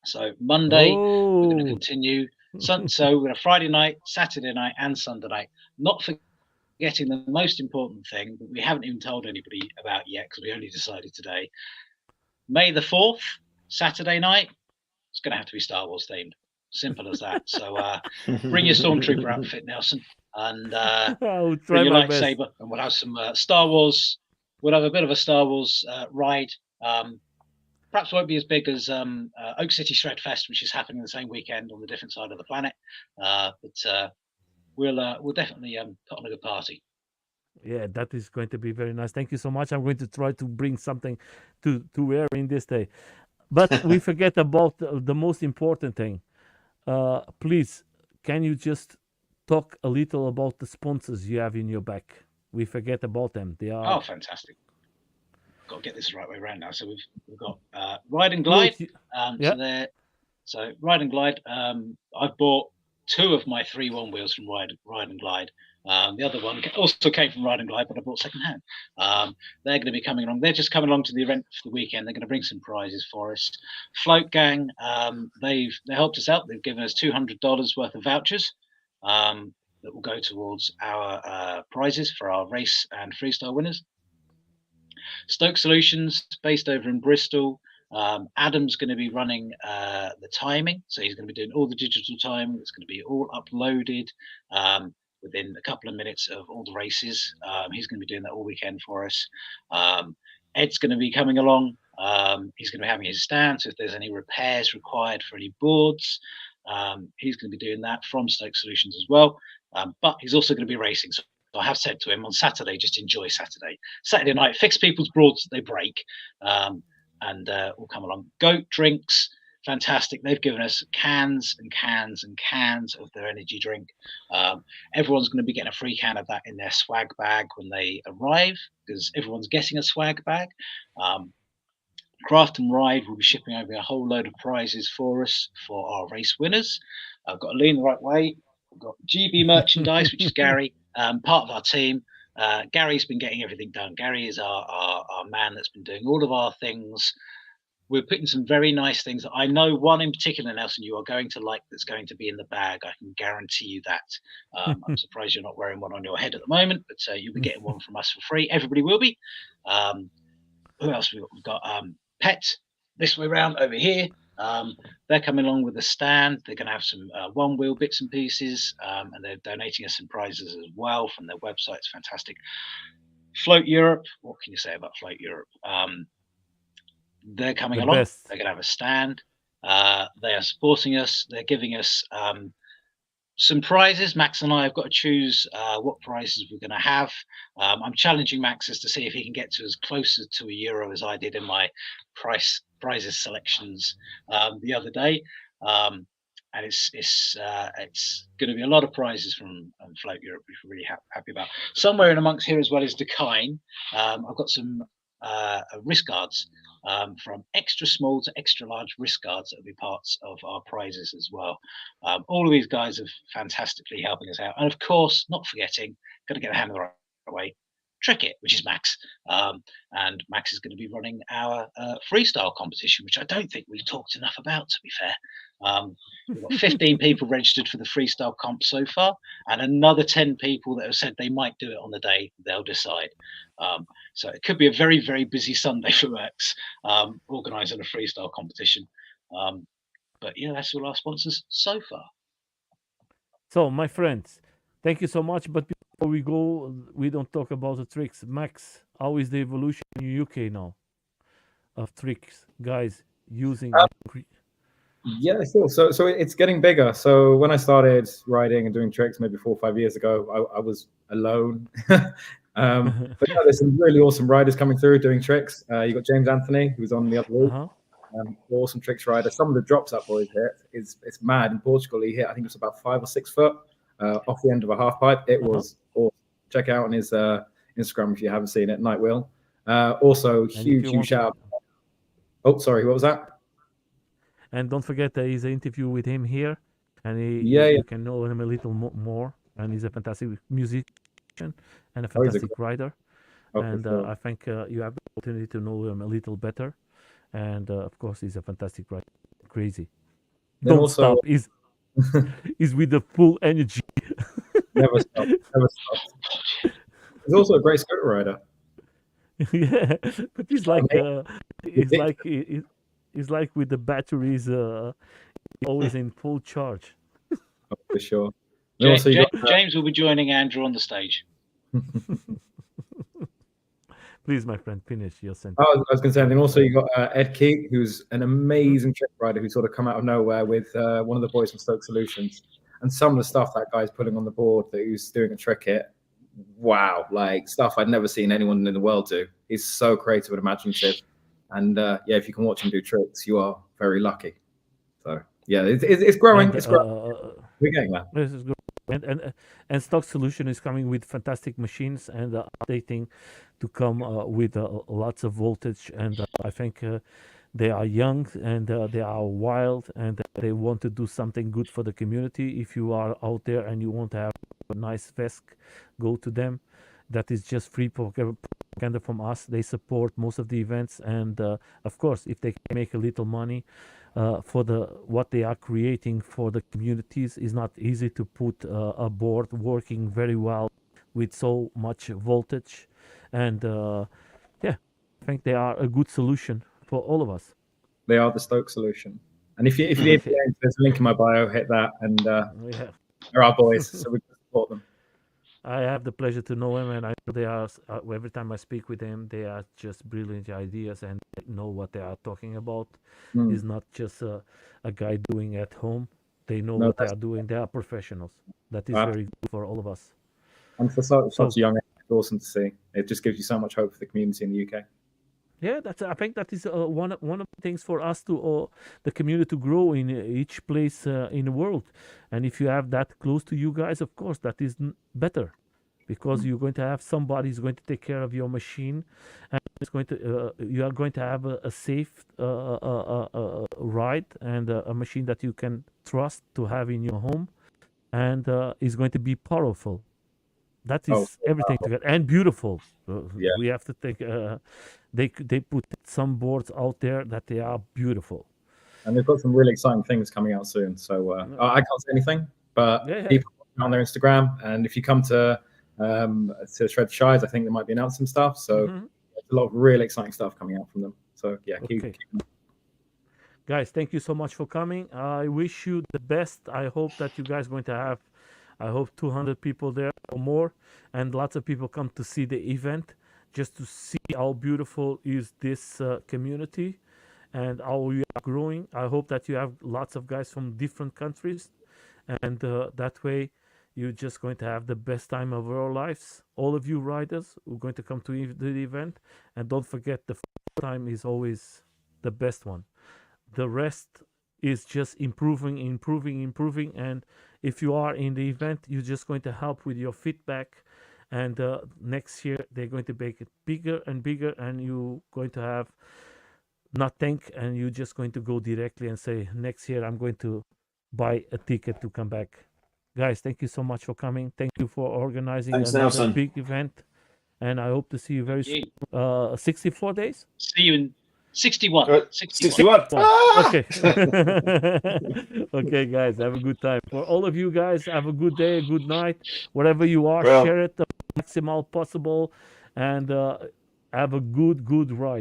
So Monday we're going to continue. So we're going to Friday night, Saturday night, and Sunday night. Not forgetting the most important thing that we haven't even told anybody about yet because we only decided today. May the 4th, Saturday night, it's going to have to be Star Wars themed. Simple as that. So bring your Stormtrooper outfit, Nelson, and bring your lightsaber, and we'll have some Star Wars. We'll have a bit of a Star Wars ride. Perhaps won't be as big as Oak City Shred Fest, which is happening the same weekend on the different side of the planet. But we'll definitely put on a good party. Yeah, that is going to be very nice. Thank you so much. I'm going to try to bring something to wear in this day. But we forget about the most important thing. Please, can you just talk a little about the sponsors you have in your back? We forget about them. They are fantastic. Got to get this the right way around now. So we've got Ride and Glide. So Ride and Glide. I've bought 2 of my 3 one-wheels from Ride and Glide. The other one also came from Ride and Glide, but I bought secondhand. They're going to be coming along. They're just coming along to the event for the weekend. They're going to bring some prizes for us. Float Gang, they helped us out. They've given us $200 worth of vouchers that will go towards our prizes for our race and freestyle winners. Stoke Solutions, based over in Bristol. Adam's going to be running the timing, so he's going to be doing all the digital timing. It's going to be all uploaded within a couple of minutes of all the races. He's going to be doing that all weekend for us. Ed's going to be coming along. He's going to be having his stand, so if there's any repairs required for any boards, he's going to be doing that from Stoke Solutions as well. But he's also going to be racing. So I have said to him on Saturday, just enjoy Saturday. Saturday night, fix people's boards that they break, and we'll come along. Goat Drinks, fantastic. They've given us cans and cans and cans of their energy drink. Everyone's going to be getting a free can of that in their swag bag when they arrive, because everyone's getting a swag bag. Craft and Ride will be shipping over a whole load of prizes for us for our race winners. I've got to lean the right way. We've got GB Merchandise, which is Gary, part of our team. Gary's been getting everything done. Gary is our man that's been doing all of our things. We're putting some very nice things. I know one in particular, Nelson, you are going to like, that's going to be in the bag. I can guarantee you that. I'm surprised you're not wearing one on your head at the moment, but you'll be getting one from us for free. Everybody will be. Who else we've got? Pet, this way round over here. They're coming along with a stand. They're going to have some one-wheel bits and pieces, and they're donating us some prizes as well from their website. It's fantastic. Float Europe. What can you say about Float Europe? They're coming along. Best. They're going to have a stand. They are supporting us. They're giving us some prizes. Max and I have got to choose what prizes we're going to have. I'm challenging Max as to see if he can get to as close to €1 as I did in my prizes selections the other day. And it's going to be a lot of prizes from Float Europe, which we're really happy about. Somewhere in amongst here as well is Dakine. I've got some wrist guards, from extra small to extra large wrist guards that will be parts of our prizes as well. All of these guys are fantastically helping us out, and of course, not forgetting, got to get the hand the right way. Trick It, which is Max, and Max is going to be running our freestyle competition, which I don't think we've talked enough about, to be fair. We've got 15 people registered for the freestyle comp so far, and another 10 people that have said they might do it on the day. They'll decide. So it could be a very, very busy Sunday for Max, organising a freestyle competition. But yeah, that's all our sponsors so far. So, my friends, thank you so much. But before we go, we don't talk about the tricks. Max, how is the evolution in UK now of tricks, guys using? Yeah, sure. So it's getting bigger. So when I started riding and doing tricks maybe 4 or 5 years ago, I was alone. But yeah, there's some really awesome riders coming through doing tricks. You got James Anthony, who was on the other week. Awesome tricks rider. Some of the drops that boys hit it's mad. In Portugal, he hit, I think it's about 5 or 6 foot off the end of a half pipe. It was awesome. Check out on his Instagram if you haven't seen it, Night Will. Also, huge shout out. Oh, sorry, what was that? And don't forget there is an interview with him here, and you can know him a little more. And he's a fantastic musician and a fantastic rider. And sure. I think you have the opportunity to know him a little better. And of course, he's a fantastic rider. Crazy. Then Don't stop. He's with the full energy. Never stop. Never stop. He's also a great scooter rider. Yeah, but he's like he's like with the batteries always in full charge. Oh, for sure. James will be joining Andrew on the stage. Please, my friend, finish your sentence. I was going to say, and then also you got Ed Keek, who's an amazing trick rider who's sort of come out of nowhere with one of the boys from Stoke Solutions. And some of the stuff that guy's putting on the board that he's doing a trick hit, wow, like stuff I'd never seen anyone in the world do. He's so creative and imaginative. And if you can watch him do tricks, you are very lucky. So, yeah, it's growing. It's growing. We're getting there. This is good. And Stock Solution is coming with fantastic machines and updating to come with lots of voltage. And I think they are young and they are wild and they want to do something good for the community. If you are out there and you want to have a nice vest, go to them. That is just free propaganda from us. They support most of the events. And of course, if they can make a little money, for what they are creating for the communities is not easy to put a board working very well with so much voltage, and I think they are a good solution for all of us. They are the Stoke Solution, and if you need, there's a link in my bio. Hit that, and they're our boys, so we can support them. I have the pleasure to know him, and I know they are. Every time I speak with him, they are just brilliant ideas, and they know what they are talking about. He's not just a guy doing at home. They know what they are doing. They are professionals. That is very good for all of us. And for such young, it's awesome to see. It just gives you so much hope for the community in the UK. Yeah, I think that is one of the things for us to the community to grow in each place in the world. And if you have that close to you guys, of course, that is better, because you're going to have somebody who's going to take care of your machine, and it's going to you are going to have a safe ride and a machine that you can trust to have in your home, and is going to be powerful. That is everything together and beautiful. We have to think. They put some boards out there that they are beautiful, and they've got some really exciting things coming out soon. So I can't say anything, but people on their Instagram, and if you come to Shred Shires, I think they might be announcing some stuff. So there's a lot of really exciting stuff coming out from them. So keep guys, thank you so much for coming. I wish you the best. I hope that you guys are going to have, I hope 200 people there or more, and lots of people come to see the event, just to see how beautiful is this community and how we are growing. I hope that you have lots of guys from different countries, and that way you're just going to have the best time of your lives. All of you riders who are going to come to the event, and don't forget, the first time is always the best one. The rest is just improving, and if you are in the event, you're just going to help with your feedback. And next year, they're going to make it bigger and bigger, and you're going to have nothing, and you're just going to go directly and say, next year, I'm going to buy a ticket to come back. Guys, thank you so much for coming. Thank you for organizing another big event. And I hope to see you very soon. 64 days? See you in 61. 61. Okay. Okay, guys, have a good time. For all of you guys, have a good day, good night. Wherever you are, share it the maximal possible, and have a good ride.